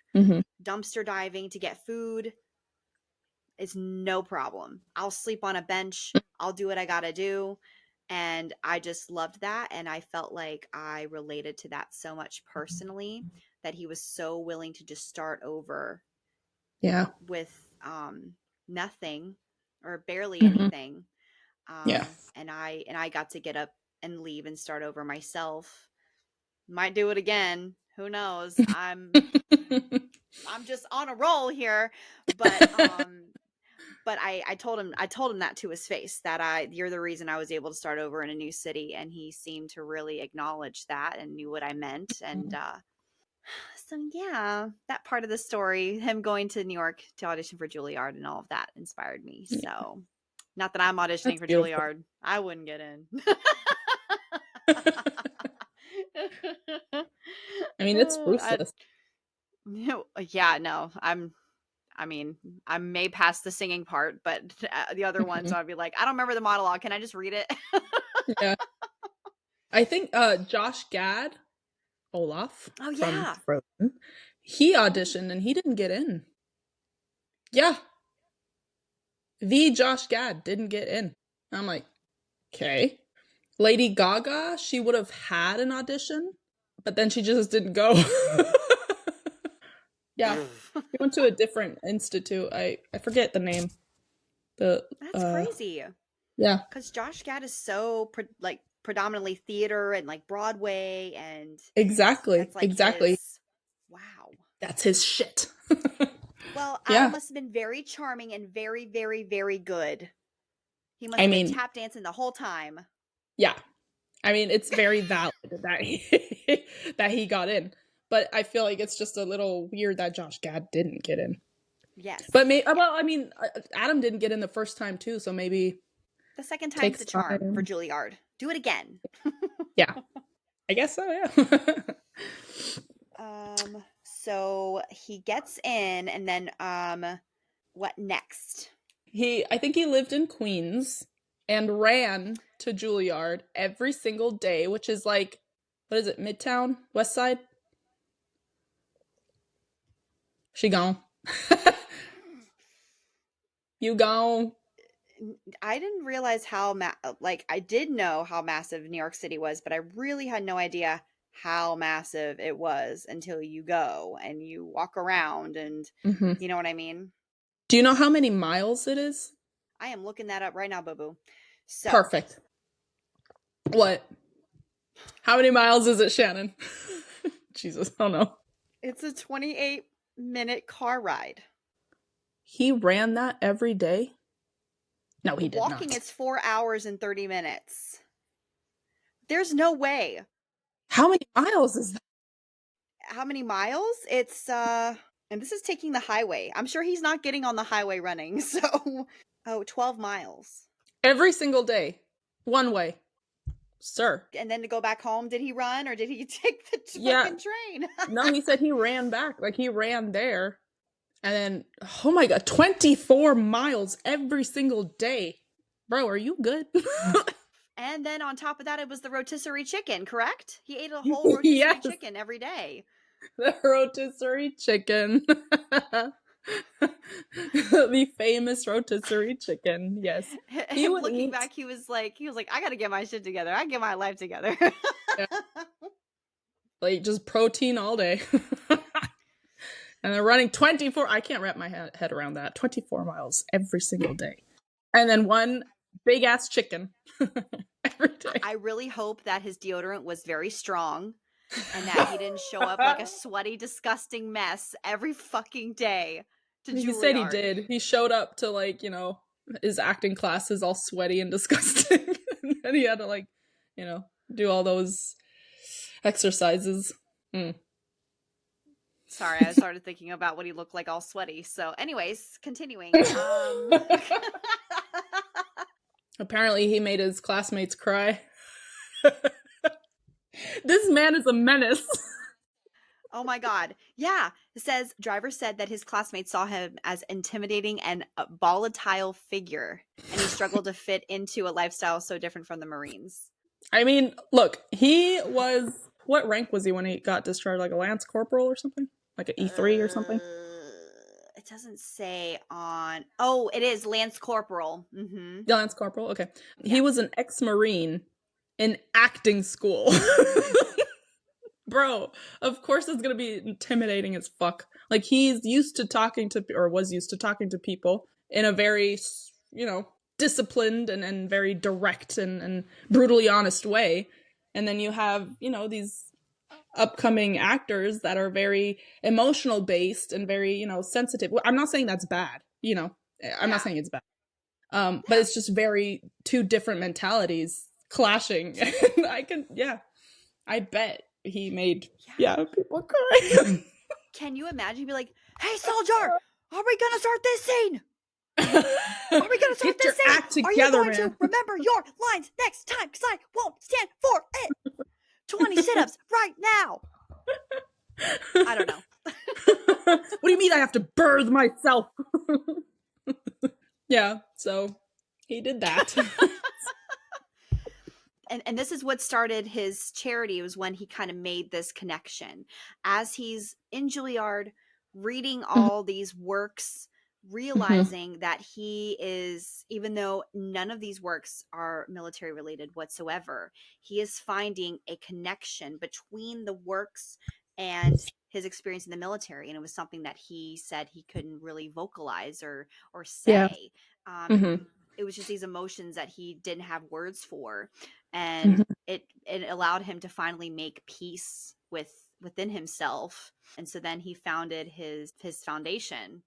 dumpster diving to get food is no problem. I'll sleep on a bench. I'll do what I gotta do. And I just loved that. And I felt like I related to that so much personally, that he was so willing to just start over with nothing or barely anything. And I got to get up and leave and start over myself. Might do it again. Who knows? I'm just on a roll here, but I told him that to his face, that you're the reason I was able to start over in a new city, and he seemed to really acknowledge that and knew what I meant. And so yeah, that part of the story, him going to New York to audition for Julliard and all of that, inspired me. So not that I'm auditioning for Julliard. I wouldn't get in. I mean, it's ruthless. Yeah, no, I may pass the singing part, but the other ones I'd be like, I don't remember the monologue. Can I just read it? Yeah. I think Josh Gad, Olaf, from Frozen, he auditioned and he didn't get in. Yeah. The Josh Gad didn't get in. I'm like, okay. Lady Gaga, she would have had an audition, but then she just didn't go. Yeah. He went to a different institute. I forget the name. That's crazy. Yeah. Because Josh Gad is so predominantly theater and like Broadway and exactly. Wow. That's his shit. Well, Al must have been very charming and very, very, very good. He must have been tap dancing the whole time. Yeah. I mean, it's very valid that he got in. But I feel like it's just a little weird that Josh Gad didn't get in. Yes. But Adam didn't get in the first time too, so maybe the second time's the charm for Julliard. Do it again. Yeah. I guess so, yeah. So he gets in, and then what next? I think he lived in Queens and ran to Julliard every single day, which is like, what is it, Midtown? West Side? She gone. You gone. I didn't realize how I did know how massive New York City was, but I really had no idea how massive it was until you go and you walk around and you know what I mean? Do you know how many miles it is? I am looking that up right now, boo-boo. So perfect. What? How many miles is it, Shannon? Jesus, I don't know. It's a 28-minute car ride. He ran that every day? No, he did not. Walking, it's 4 hours and 30 minutes. There's no way. How many miles is that? How many miles? It's And this is taking the highway. I'm sure he's not getting on the highway running. So, 12 miles. Every single day. One way. Sir. And then to go back home, did he run or did he take the Yeah. fucking train? No, he said he ran back. Like, he ran there. And then, oh my God, 24 miles every single day. Bro, are you good? And then on top of that, it was the rotisserie chicken, correct? He ate a whole rotisserie Yes. chicken every day. The rotisserie chicken. The famous rotisserie chicken. Yes. Him looking back, he was like, I gotta get my shit together. I get my life together. Yeah. Like, just protein all day. And they're running 24. I can't wrap my head around that. 24 miles every single day. And then one big ass chicken every day. I really hope that his deodorant was very strong and that he didn't show up like a sweaty, disgusting mess every fucking day to Julliard. He said he did. He showed up to, like, you know, his acting classes all sweaty and disgusting. And then he had to, like, you know, do all those exercises. Sorry, I started thinking about what he looked like all sweaty. So anyways, continuing. Apparently he made his classmates cry. This man is a menace. Oh my God. Yeah. It says, driver said that his classmates saw him as intimidating and a volatile figure, and he struggled to fit into a lifestyle so different from the Marines. I mean, look, he was, what rank was he when he got discharged? Like a Lance Corporal or something? Like an E3 or something? It doesn't say on. Oh, it is Lance Corporal. Mm-hmm. Yeah, Lance Corporal, okay. Yeah. He was an ex-Marine in acting school. Bro, of course it's gonna be intimidating as fuck. Like, he's used to talking to, or was used to talking to people in a very, you know, disciplined and very direct and brutally honest way. And then you have, you know, these upcoming actors that are very emotional based and very, you know, sensitive. I'm not saying that's bad, you know, I'm not saying it's bad. But it's just very two different mentalities clashing. And I bet he made people cry. Can you imagine? Be like, hey, soldier, are we gonna start this scene? Are we gonna start Get your this scene? act together, are you going man. to remember your lines next time? Because I won't stand for it. 20 sit-ups right now. I don't know. What do you mean I have to birth myself? Yeah, so he did that. And this is what started his charity, was when he kind of made this connection. As he's in Julliard reading all these works, realizing that he is, even though none of these works are military related whatsoever, he is finding a connection between the works and his experience in the military. And it was something that he said he couldn't really vocalize or say. It was just these emotions that he didn't have words for. And it allowed him to finally make peace within himself. And so then he founded his foundation,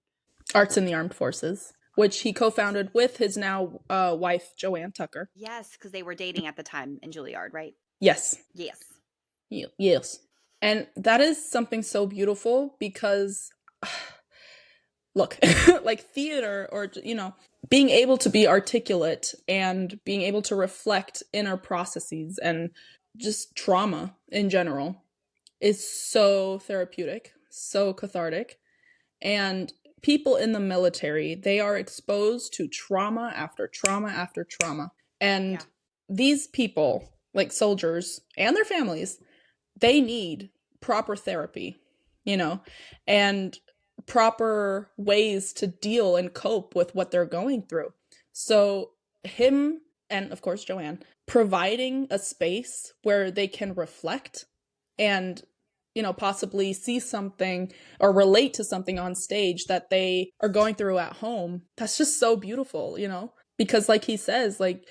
Arts in the Armed Forces, which he co-founded with his now wife, Joanne Tucker. Yes, because they were dating at the time in Julliard, right? Yes. Yes. And that is something so beautiful because, look, like theater, or, you know, being able to be articulate and being able to reflect inner processes and just trauma in general is so therapeutic, so cathartic. And people in the military, they are exposed to trauma after trauma after trauma. And these people, like soldiers and their families, they need proper therapy, you know, and proper ways to deal and cope with what they're going through. So him and, of course, Joanne, providing a space where they can reflect and, you know, possibly see something or relate to something on stage that they are going through at home. That's just so beautiful, you know, because like he says, like,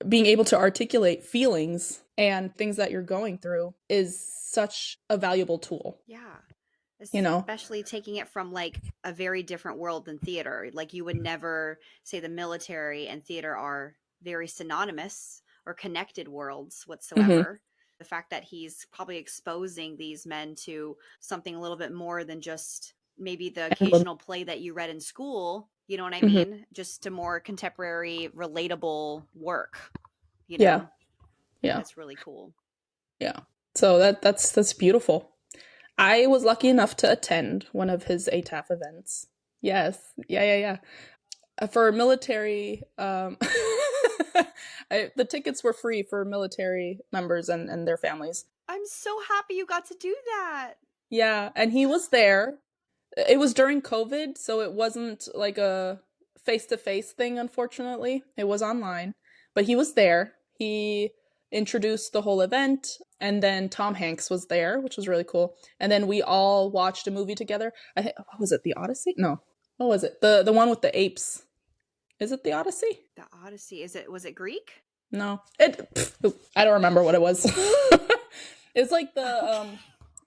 being able to articulate feelings and things that you're going through is such a valuable tool. Yeah. You know, especially taking it from like a very different world than theater. Like, you would never say the military and theater are very synonymous or connected worlds whatsoever. The fact that he's probably exposing these men to something a little bit more than just maybe the And occasional play that you read in school, you know what I Mhm. mean? Just to more contemporary, relatable work, you Yeah. know? Yeah. That's really cool. Yeah. So that's beautiful. I was lucky enough to attend one of his ATAF events. Yes. Yeah. For military, the tickets were free for military members and their families. I'm so happy you got to do that. Yeah, and he was there. It was during COVID, so it wasn't like a face-to-face thing, unfortunately. It was online, but he was there. He introduced the whole event, and then Tom Hanks was there, which was really cool. And then we all watched a movie together. I think, what was it, The Odyssey? No. What was it? The one with the apes. Is it The Odyssey? The Odyssey. Was it Greek? No. I don't remember what it was. It's like the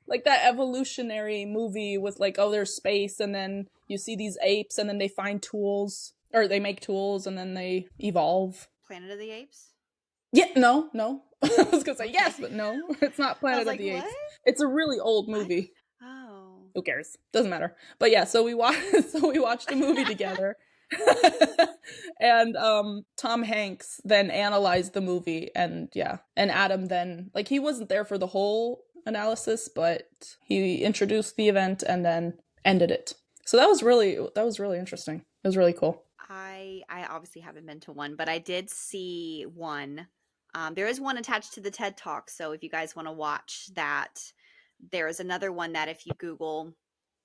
like that evolutionary movie with like, oh, there's space, and then you see these apes, and then they find tools, or they make tools, and then they evolve. Planet of the Apes? Yeah, no. I was gonna say yes, but no, it's not I Planet was of like, the what? Apes. It's a really old movie. Oh. Who cares? Doesn't matter. But yeah, so we watched a movie together. And Tom Hanks then analyzed the movie, and Adam then, like, he wasn't there for the whole analysis, but he introduced the event and then ended it. So that was really interesting. It was really cool. I obviously haven't been to one, but I did see one. There is one attached to the TED Talk, so if you guys want to watch that, there is another one that if you Google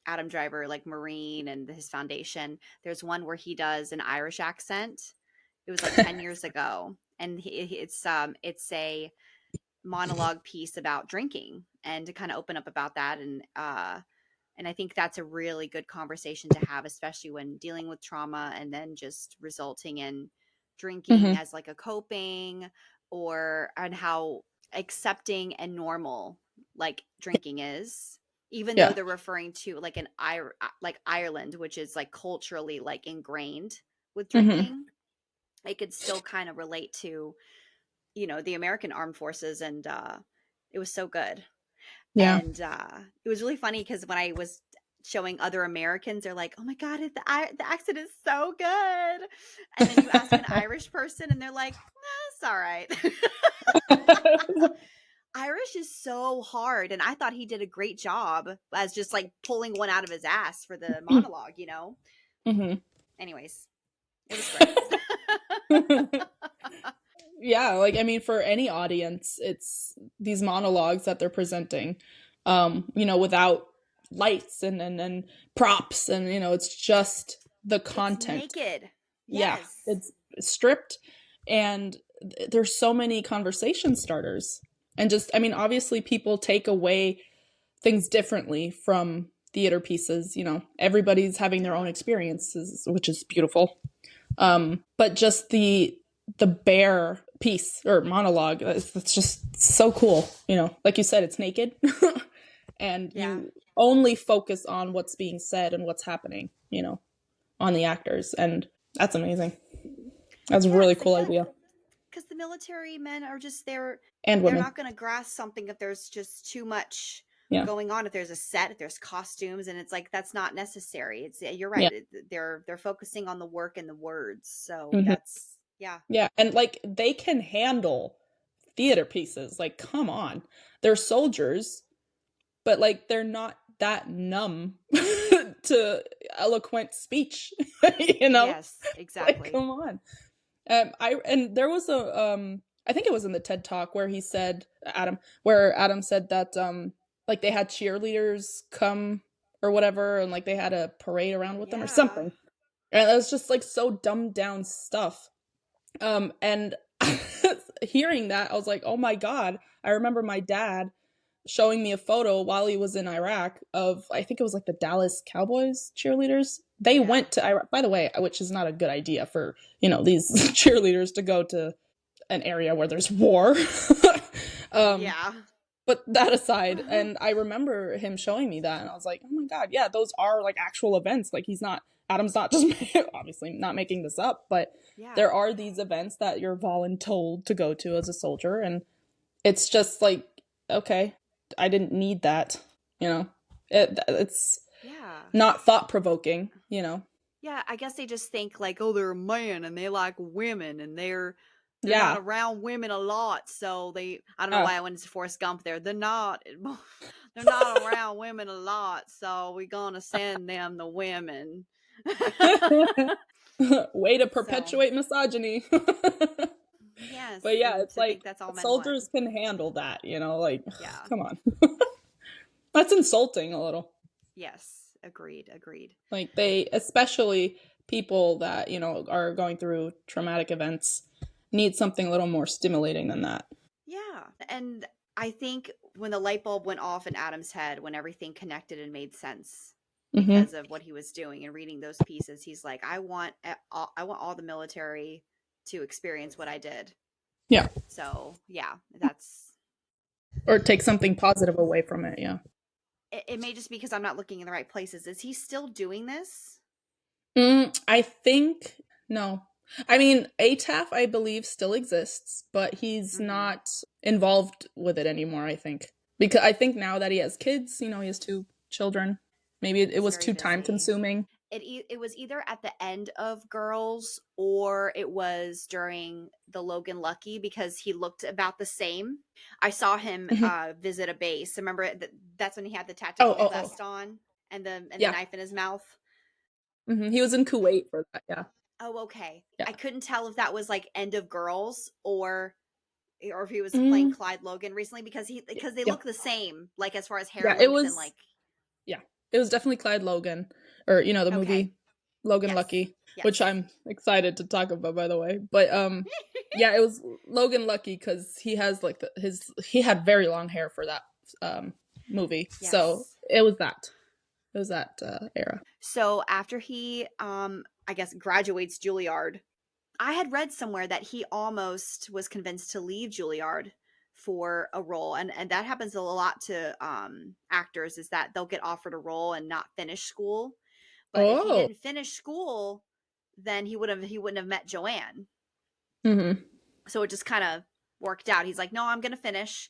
Adam Driver, like Marine and his foundation, there's one where he does an Irish accent. It was like 10 years ago, and it's a monologue piece about drinking and to kind of open up about that, and I think that's a really good conversation to have, especially when dealing with trauma and then just resulting in drinking as like a coping, and how accepting and normal like drinking is, even though Yeah. they're referring to like like Ireland, which is like culturally like ingrained with Mm-hmm. drinking. It could still kind of relate to, the American armed forces, and it was so good. Yeah. And it was really funny because when I was showing other Americans, they're like, "Oh my god, the accent is so good." And then you ask an Irish person, and they're like, "Nah, it's all right." Irish is so hard, and I thought he did a great job as just like pulling one out of his ass for the monologue. Mm-hmm. Anyways, it was great. Yeah, like, I mean, for any audience, it's these monologues that they're presenting, without lights and props, and it's just the content. It's naked. Yeah, Yes. it's stripped, and there's so many conversation starters. And just, I mean, obviously people take away things differently from theater pieces, everybody's having their own experiences, which is beautiful. But just the bare piece or monologue, it's just so cool. Like you said, it's naked, and you only focus on what's being said and what's happening, on the actors, and that's amazing. That's a really cool idea. Because the military men are just there, and they're women. not going to grasp something if there's just too much going on. If there's a set, if there's costumes, and it's like that's not necessary. You're right. They're focusing on the work and the words. So that's and like they can handle theater pieces. Like, come on, they're soldiers, but like they're not that numb to eloquent speech. Yes, exactly. Like, come on. And there was I think it was in the TED Talk where Adam said that like they had cheerleaders come or whatever, and like they had a parade around with them or something, and it was just like so dumbed down stuff. And hearing that, I was like, oh my god. I remember my dad showing me a photo while he was in Iraq of, I think it was like the Dallas Cowboys cheerleaders. They went to Iraq, by the way, which is not a good idea for, these cheerleaders to go to an area where there's war. But that aside, and I remember him showing me that, and I was like, oh my god, yeah, those are like actual events. Like, Adam's not just obviously not making this up, but there are these events that you're voluntold to go to as a soldier, and it's just like, okay, I didn't need that, it's not thought-provoking, you know? Yeah, I guess they just think like, oh, they're a man and they like women and they're Yeah. not around women a lot, so I don't know why I went into Forrest Gump there. They're not around women a lot, so we're gonna send them the women. Way to perpetuate misogyny. Yes, But yeah, and it's to think like that's all men want. soldiers can handle that, you know, like, Yeah. come on. That's insulting a little. Yes, agreed. Like especially people that, you know, are going through traumatic events need something a little more stimulating than that. Yeah, and I think when the light bulb went off in Adam's head, when everything connected and made sense because of what he was doing and reading those pieces, he's like, I want all the military to experience what I did. Yeah. So yeah, or take something positive away from it. Yeah. It may just be because I'm not looking in the right places. Is he still doing this? I think no. I mean, ATAF, I believe, still exists, but he's not involved with it anymore, I think. Because I think now that he has kids, you know, he has 2 children, maybe it was too time-consuming. It was either at the end of Girls or it was during the Logan Lucky, because he looked about the same. I saw him visit a base. Remember, that's when he had the tactical vest on and the knife in his mouth. He was in Kuwait for that, yeah. Oh, okay. Yeah. I couldn't tell if that was like end of Girls or if he was playing Clyde Logan recently, because they look the same, like as far as hair length and like. Yeah, it was definitely Clyde Logan, or you know, the movie Logan Lucky, which I'm excited to talk about, by the way. But yeah, it was Logan Lucky because he has like he had very long hair for that movie, so it was that era. So after he I guess graduates Julliard, I had read somewhere that he almost was convinced to leave Julliard for a role, and that happens a lot to actors, is that they'll get offered a role and not finish school. But if he didn't finish school, then he wouldn't have met Joanne. So it just kind of worked out. He's like, no, I'm gonna finish.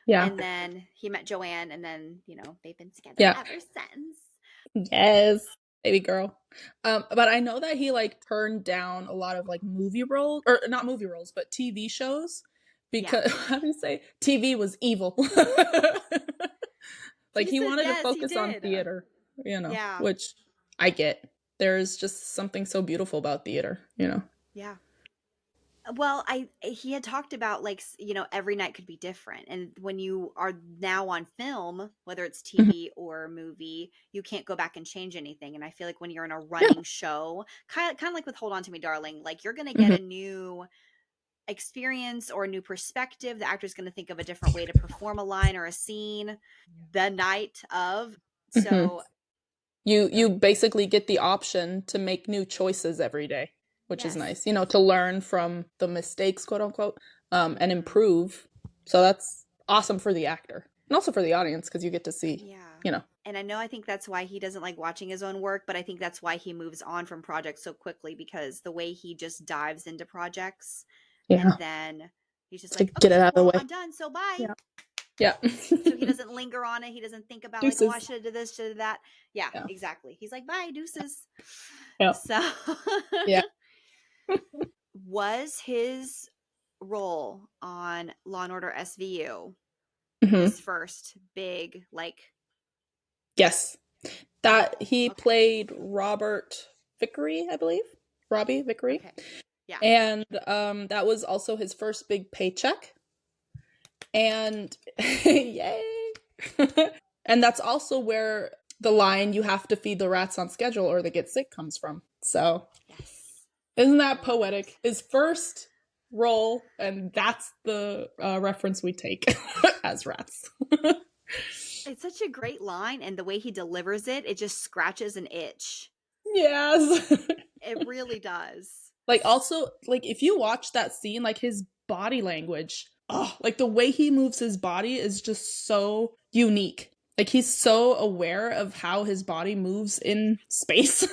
Yeah. And then he met Joanne, and then, you know, they've been together ever since. Yes, baby girl. But I know that he like turned down a lot of like movie roles, or not movie roles, but TV shows, because how do you say, TV was evil. Like he wanted to focus on theater, you know, which I get. There's just something so beautiful about theater, you know. Yeah. Well, he had talked about, like, you know, every night could be different. And when you are now on film, whether it's TV or movie, you can't go back and change anything. And I feel like when you're in a running show, kind of like with Hold On to Me, Darling, like you're going to get a new experience or a new perspective. The actor's going to think of a different way to perform a line or a scene the night of. So you basically get the option to make new choices every day, which is nice, you know, to learn from the mistakes, quote unquote, and improve. So that's awesome for the actor and also for the audience, because you get to see, you know. And I think that's why he doesn't like watching his own work, but I think that's why he moves on from projects so quickly, because the way he just dives into projects and then he's just like, get it out of the way. I'm done, so bye. Yeah. So he doesn't linger on it. He doesn't think about deuces. Like, oh, I should have did this, should have did that. Yeah, exactly. He's like, bye, deuces. Yeah. So was his role on Law and Order SVU his first big, like? Yes. That he played Robert Vickery, I believe. Robbie Vickery. Okay. Yeah. And that was also his first big paycheck. And yay. And that's also where the line, you have to feed the rats on schedule or they get sick, comes from. So isn't that poetic? His first role, and that's the reference we take as rats. It's such a great line, and the way he delivers it, it just scratches an itch. Yes. It really does. Like, also, like, if you watch that scene, like, his body language, like, the way he moves his body is just so unique. Like, he's so aware of how his body moves in space.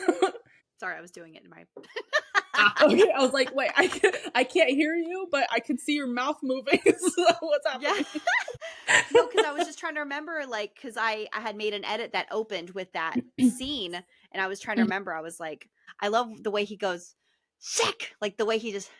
Sorry, I was doing it in my... Okay, I was like, wait, I can't hear you, but I can see your mouth moving. So what's happening? No, because I was just trying to remember, like, because I had made an edit that opened with that scene, and I was trying to remember. I was like, I love the way he goes, sick, like the way he just,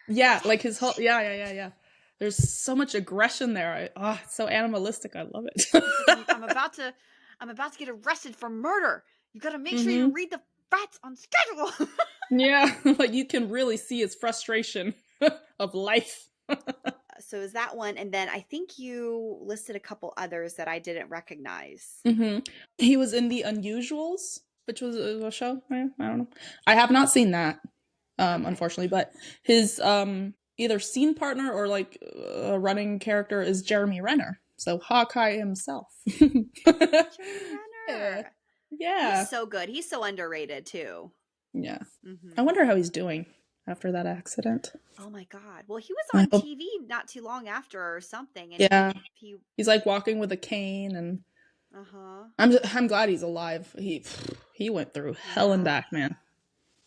Yeah, like his whole yeah. There's so much aggression there. It's so animalistic. I love it. he's like, I'm about to get arrested for murder. You got to make sure you read the facts on schedule. Yeah, like you can really see his frustration of life. So is that one, and then I think you listed a couple others that I didn't recognize. He was in The Unusuals, which was a show. I don't know. I have not seen that, unfortunately, but his either scene partner or like a running character is Jeremy Renner, so Hawkeye himself. Jeremy Renner. Yeah. He's so good. He's so underrated too. Yeah. I wonder how he's doing after that accident. Oh my God. Well, he was on TV not too long after or something. And yeah. He's like walking with a cane, and I'm glad he's alive. He went through hell and back, man.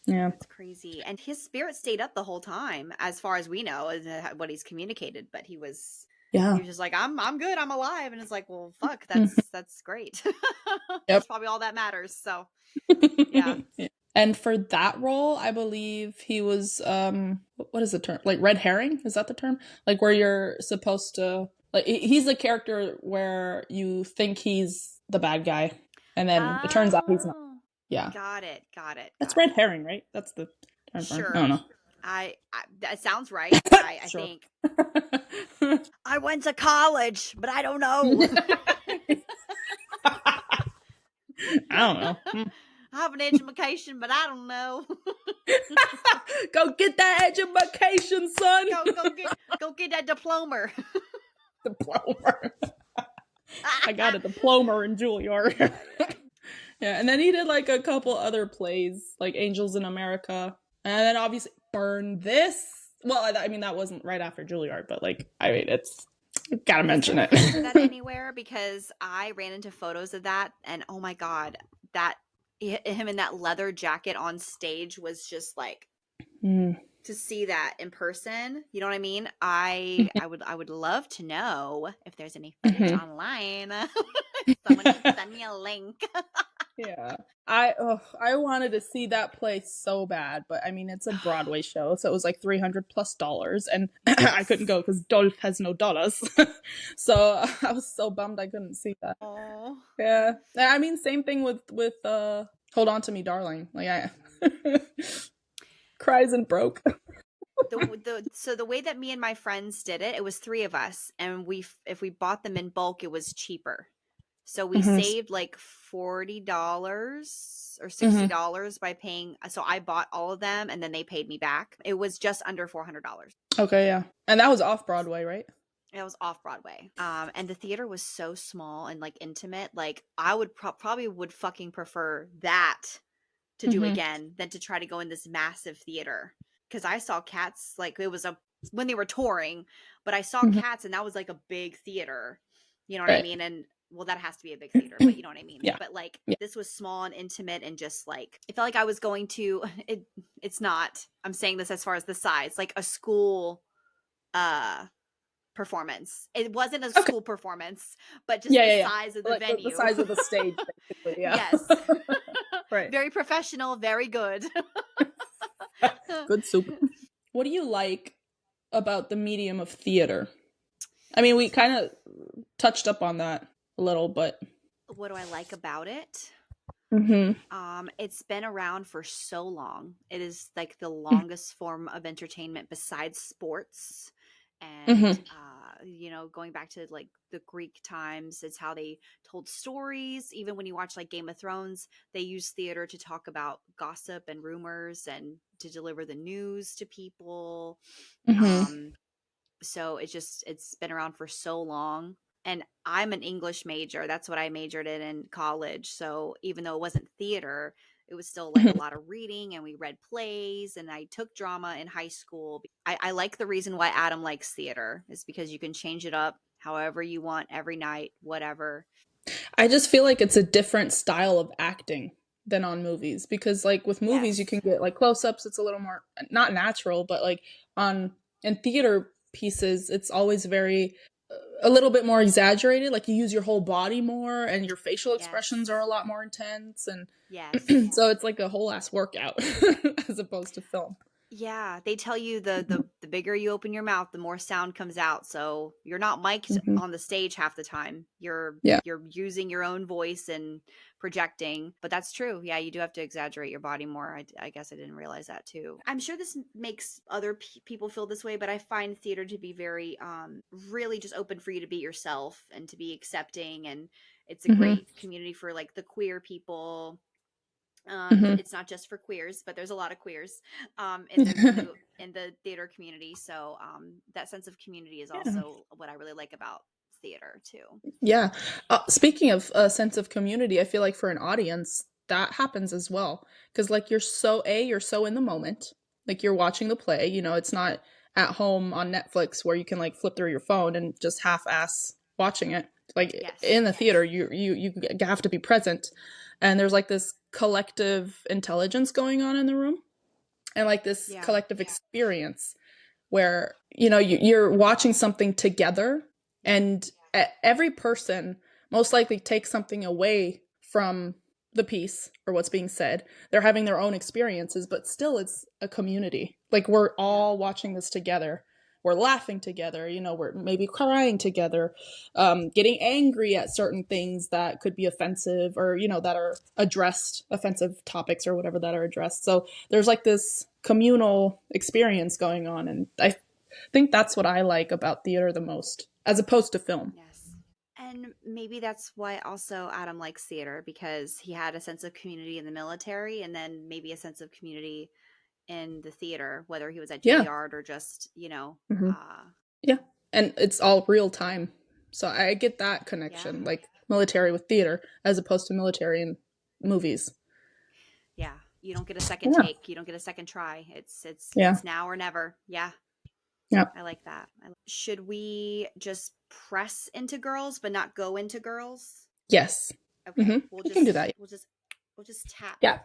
Yeah. It's crazy. And his spirit stayed up the whole time, as far as we know, is what he's communicated. But he was just like, I'm good, I'm alive. And it's like, well, fuck, that's great. That's probably all that matters. So yeah. And for that role, I believe he was what is the term? Like red herring? Is that the term? Like where you're supposed to like he's the character where you think he's the bad guy, and then it turns out he's not. Yeah. Got it. That's red herring, right? That's the term. Sure. I don't know. I that sounds right. I think. I went to college, but I don't know. I don't know. I have an education, but I don't know. Go get that education, son. Go get that diploma. Diploma. I got a diploma in Julliard. Yeah, and then he did like a couple other plays, like Angels in America, and then obviously Burn This. Well, I mean that wasn't right after Julliard, but like it's gotta mention it. That anywhere, because I ran into photos of that, and oh my God, that him in that leather jacket on stage was just like to see that in person. You know what I mean? I would love to know if there's any footage online. Someone can send me a link. Yeah, I wanted to see that play so bad, but I mean it's a Broadway show, so it was like $300+, and I couldn't go because Dolph has no dollars. So I was so bummed I couldn't see that. Aww. Yeah, I mean same thing with Hold On to Me, Darling. Like I cries and broke. So the way that me and my friends did it, it was 3 of us, and if we bought them in bulk, it was cheaper. So we saved like $40 or $60 by paying. So I bought all of them, and then they paid me back. It was just under $400. Okay, yeah, and that was off Broadway, right? It was off Broadway. And the theater was so small and like intimate. Like I would probably would fucking prefer that to do again than to try to go in this massive theater. Because I saw Cats, like it was when they were touring, but I saw Cats, and that was like a big theater. You know what I mean? And well, that has to be a big theater, but you know what I mean? Yeah. But like this was small and intimate, and just like it felt like I was going to it's not, I'm saying this as far as the size, like a school performance. It wasn't a school performance, but just the size of the like venue. The size of the stage, basically. Yeah. Yes. Right. Very professional, very good. Good soup. What do you like about the medium of theater? I mean, we kind of touched up on that a little, but what do I like about it? Mm-hmm. It's been around for so long. It is like the longest form of entertainment besides sports. And, you know, going back to like the Greek times, it's how they told stories. Even when you watch like Game of Thrones, they use theater to talk about gossip and rumors and to deliver the news to people. So it's been around for so long. And I'm an English major. That's what I majored in college. So even though it wasn't theater, it was still like a lot of reading, and we read plays, and I took drama in high school. I like the reason why Adam likes theater is because you can change it up however you want every night, whatever. I just feel like it's a different style of acting than on movies, because like with movies you can get like close-ups, it's a little more not natural, but like in theater pieces it's always very a little bit more exaggerated. Like you use your whole body more, and your facial expressions Yes. are a lot more intense, and Yes. so it's like a whole ass workout as opposed to film. Yeah, they tell you the bigger you open your mouth, the more sound comes out. So you're not mic'd Hmm. on the stage half the time. Yeah. You're using your own voice and projecting. But that's true. Yeah, you do have to exaggerate your body more. I guess I didn't realize that too. I'm sure this makes other people feel this way, but I find theater to be very really just open for you to be yourself and to be accepting, and it's a Hmm. great community for like the queer people. Hmm. It's not just for queers, but there's a lot of queers in the theater community. So that sense of community is Yeah. also what I really like about theater too. Yeah. Speaking of a sense of community, I feel like for an audience, that happens as well. Because, like, you're so in the moment. Like, you're watching the play, it's not at home on Netflix where you can, like, flip through your phone and just half ass watching it. Like, Yes. in the theater, you have to be present. And there's, like, this collective intelligence going on in the room, and, like, this Yeah. collective experience where you're watching something together, and every person most likely takes something away from the piece or what's being said. They're having their own experiences, but still it's a community. Like, we're Yeah. all watching this together, we're laughing together, we're maybe crying together, getting angry at certain things that could be offensive, or that are addressed, offensive topics or whatever that are addressed. So there's like this communal experience going on, and I think that's what I like about theater the most, as opposed to film. Yes. And maybe that's why also Adam likes theater, because he had a sense of community in the military and then maybe a sense of community in the theater, whether he was at Yeah. Julliard or just, Hmm. Yeah, and it's all real time, so I get that yeah. connection, like military with theater as opposed to military in movies. Yeah. You don't get a second Yeah. take. You don't get a second try. Yeah. It's now or never. Yeah. Yeah. I like that. Should we just press into girls but not go into girls? Yes. Okay. Hmm. We can do that. We'll just tap. Yeah.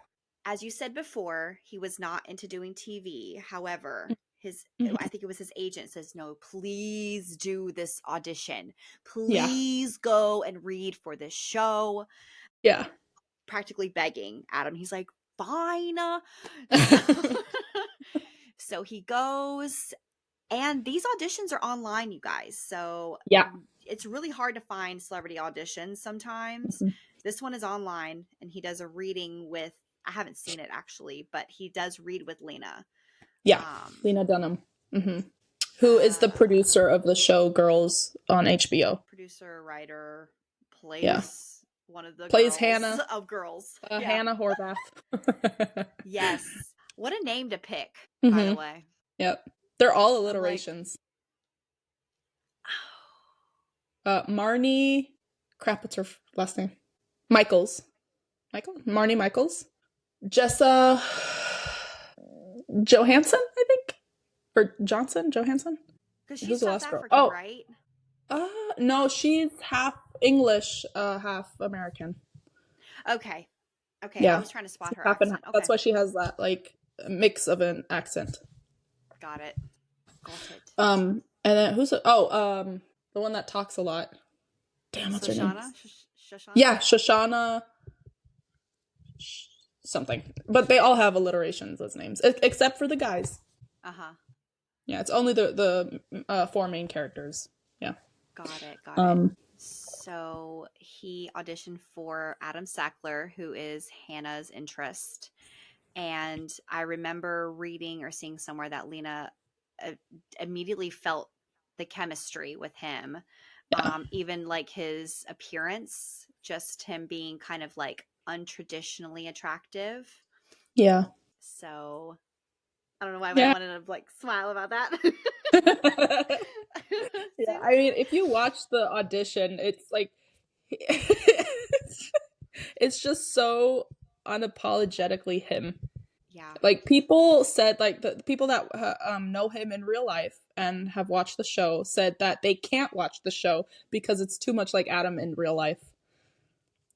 As you said before, he was not into doing TV. However, Mhm. I think it was his agent says, "No, please do this audition. Yeah. Please go and read for this show." Yeah. Practically begging Adam. He's like, "Fine." So, so he goes. And these auditions are online, you guys. So Yeah. it's really hard to find celebrity auditions sometimes. Mhm. This one is online, and he does a reading with, I haven't seen it actually, but he does read with Lena. Yeah. Um, Lena Dunham. Hmm. Who is the producer of the show Girls on HBO? Producer, writer, Yeah. plays one of the Plays girls Hannah. of Girls. Hannah Horvath. Yes. What a name to pick, by the Hmm. way. Yep. They're all I'm like, alliterations. Marnie. Crap, what's her last name? Michaels. Marnie Michaels. Jessa Johansson, I think? Or Johnson? Johansson? because Who's she's the South last girl? African, Oh, right? no, she's half English, half American. Okay. Okay. Yeah. I was trying to spot her Half and accent. half. Okay. That's why she has that, like, mix of an accent. Got it. Got it. And then the one that talks a lot. Damn, what's her name? Shoshana? Yeah, Shoshana something. But they all have alliterations as names, except for the guys. Uh-huh. Yeah, it's only the four main characters. Yeah. Got it. So he auditioned for Adam Sackler, who is Hannah's interest. And I remember reading or seeing somewhere that Lena immediately felt the chemistry with him. Yeah. Even like his appearance, just him being kind of like untraditionally attractive. Yeah. So I don't know why Yeah. I wanted to like smile about that. Yeah, I mean, if you watch the audition, it's like it's just so unapologetically him. Yeah. Like, people said, like, the people that know him in real life and have watched the show said that they can't watch the show because it's too much like Adam in real life.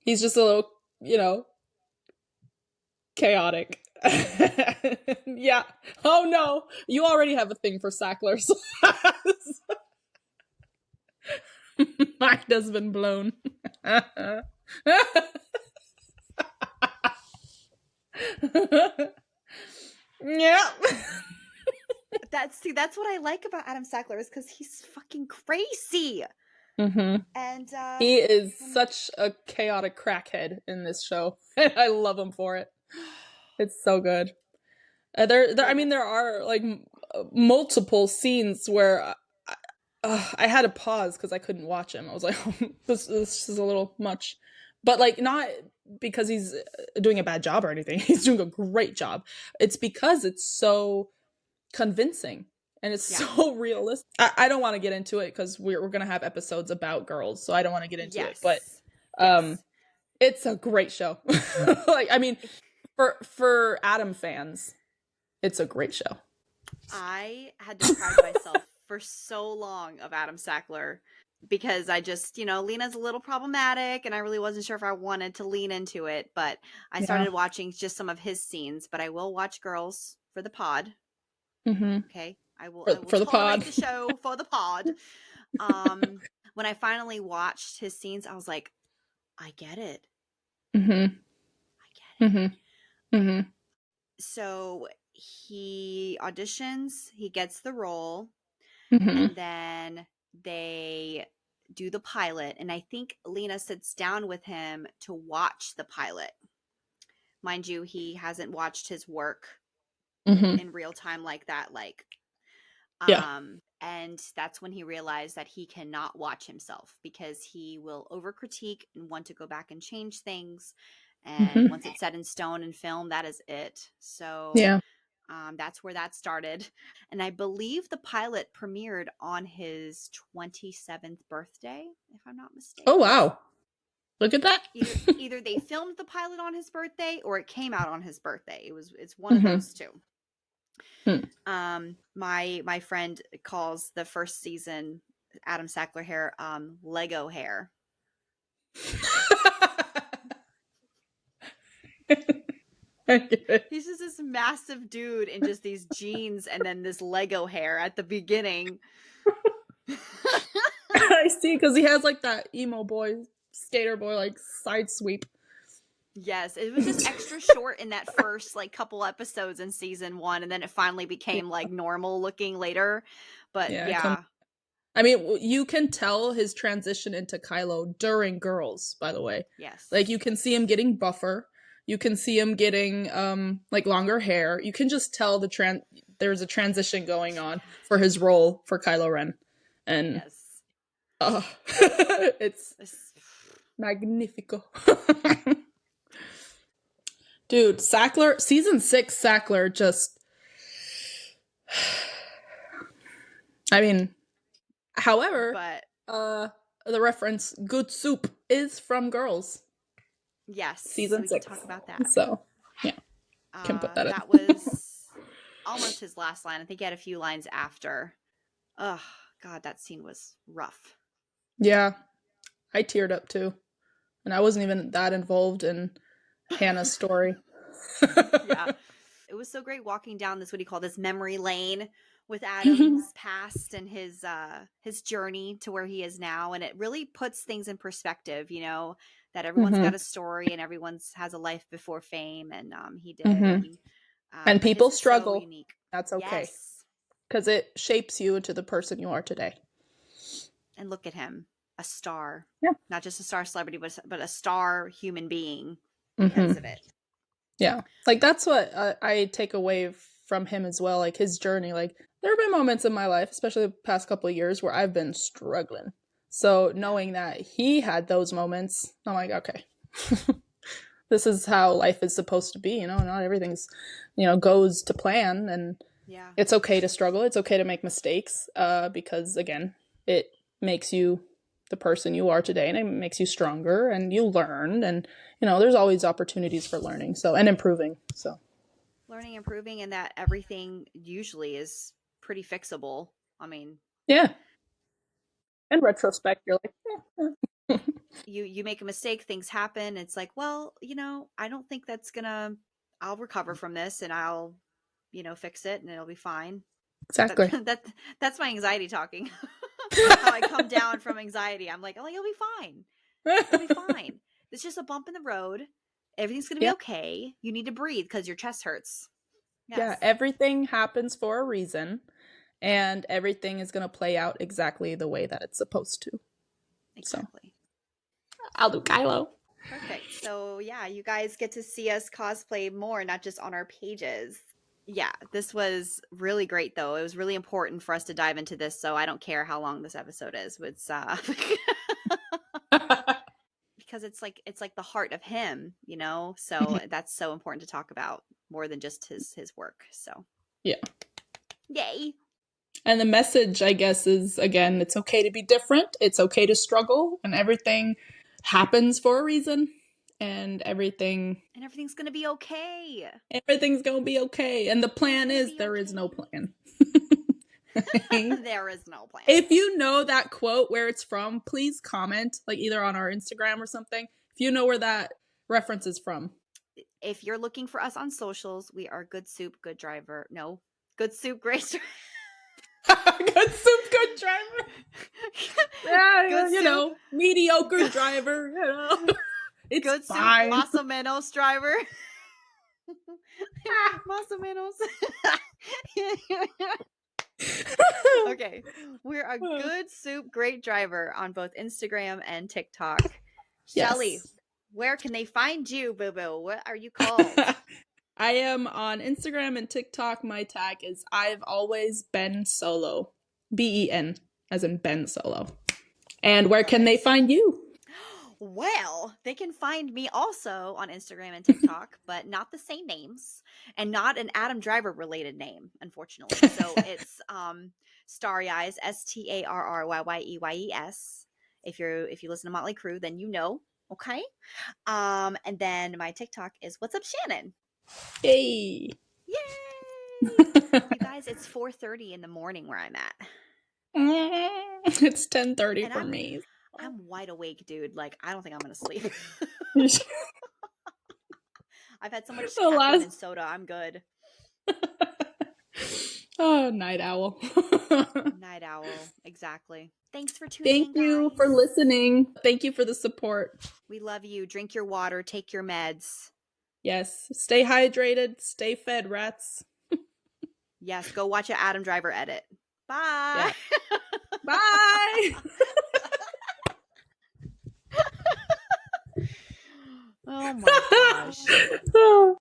He's just a little, chaotic. Yeah. Oh no, you already have a thing for Sacklers. has been blown. Yeah. That's what I like about Adam Sackler, is because he's fucking crazy. Mm-hmm. And He is such a chaotic crackhead in this show. And I love him for it. It's so good. I mean, there are like multiple scenes where I had to pause because I couldn't watch him. I was like, oh, this is a little much. But like, not because he's doing a bad job or anything. He's doing a great job. It's because it's so convincing and it's so realistic. I don't want to get into it because we're gonna have episodes about girls, so I don't want to get into it. But it's a great show. Like, I mean, for Adam fans, it's a great show. I had deprived myself for so long of Adam Sackler because I just, Lena's a little problematic and I really wasn't sure if I wanted to lean into it, but I started watching just some of his scenes. But I will watch Girls for the pod. Mm-hmm. Okay, I will for the pod. the show for the pod. When I finally watched his scenes, I was like, I get it. Mm-hmm. I get it. Mm-hmm. Mm-hmm. So he auditions, he gets the role, mm-hmm. and then they do the pilot. And I think Lena sits down with him to watch the pilot. Mind you, he hasn't watched his work in real time like that. And that's when he realized that he cannot watch himself because he will overcritique and want to go back and change things. And once it's set in stone in film, that is it. So that's where that started. And I believe the pilot premiered on his 27th birthday, if I'm not mistaken. Oh, wow. Look at that. Either they filmed the pilot on his birthday or it came out on his birthday. It's one of those two. My friend calls the first season Adam Sackler hair Lego hair. He's just this massive dude in just these jeans and then this Lego hair at the beginning. I see, because he has like that emo boy, skater boy, like side sweep. Yes, it was just extra short in that first like couple episodes in season 1, and then it finally became like normal looking later. But I mean, you can tell his transition into Kylo during Girls, by the way. Yes. Like, you can see him getting buffer. You can see him getting like longer hair. You can just tell there's a transition going on for his role for Kylo Ren. And it's magnifico. Dude, Sackler, season 6 Sackler just, I mean, however, the reference "good soup" is from Girls. Yes, season 6. Can talk about that. So, yeah, can put that in. That was almost his last line. I think he had a few lines after. Oh God, that scene was rough. Yeah, I teared up too, and I wasn't even that involved in Hannah's story. Yeah, it was so great walking down this, what do you call this, memory lane with Adam's past and his journey to where he is now, and it really puts things in perspective. That everyone's got a story and everyone's has a life before fame, and he did. And people struggle. So that's okay, because it shapes you into the person you are today. And look at him, a star. Yeah, not just a star celebrity, but a star human being because of it. Yeah, like that's what I take away from him as well. Like his journey. Like there have been moments in my life, especially the past couple of years, where I've been struggling. So knowing that he had those moments, I'm like, okay, this is how life is supposed to be. Not everything's, goes to plan, and it's okay to struggle. It's okay to make mistakes, because again, it makes you the person you are today, and it makes you stronger, and you learn, and there's always opportunities for learning, and improving. So learning, improving, and that everything usually is pretty fixable. I mean, yeah. In retrospect, you're like, you make a mistake, things happen. It's like, well, I don't think that's I'll recover from this, and I'll, fix it, and it'll be fine. Exactly. That's my anxiety talking. how I come down from anxiety. I'm like, oh, you'll be fine. You'll be fine. It's just a bump in the road. Everything's going to be Yep. okay. You need to breathe because your chest hurts. Yes. Yeah, everything happens for a reason, and everything is going to play out exactly the way that it's supposed to. Exactly. I'll do Kylo. Perfect. So yeah, you guys get to see us cosplay more, not just on our pages. Yeah, this was really great though. It was really important for us to dive into this, so I don't care how long this episode is. It's because it's like the heart of him, you know? So that's so important to talk about more than just his work. So Yeah. Yay. And the message, I guess, is again, it's okay to be different. It's okay to struggle, and everything happens for a reason. And everything's gonna be okay. Everything's gonna be okay. And the plan is there is no plan. There is no plan. If you know that quote where it's from, please comment, like either on our Instagram or something. If you know where that reference is from. If you're looking for us on socials, we are Good Soup, Good Driver. No, Good Soup, Great Driver. Good soup, good driver. Yeah, Good you soup. know, mediocre driver. You know, it's Good fine. soup, más o menos driver. Más o menos. Okay, we're a Good Soup, Great Driver on both Instagram and TikTok. Yes. Shelly, where can they find you, Boo Boo? What are you called? I am on Instagram and TikTok. My tag is I've always been solo. Ben, as in Ben Solo. And where can they find you? Well, they can find me also on Instagram and TikTok, but not the same names and not an Adam Driver related name, unfortunately. So it's Starry Eyes, StarRrYYEYES. If you listen to Motley Crue, then you know. Okay. And then my TikTok is What's Up Shannon. Yay! Yay! You guys, it's 4:30 in the morning where I'm at. It's 10:30 And for me. I'm wide awake, dude. Like, I don't think I'm gonna sleep. I've had so much caffeine and soda. I'm good. Oh, night owl. Night owl. Exactly. Thanks for tuning in, Thank you guys. for listening. Thank you for the support. We love you. Drink your water. Take your meds. Yes. Stay hydrated. Stay fed, rats. Yes. Go watch an Adam Driver edit. Bye. Yeah. Bye. Oh my gosh.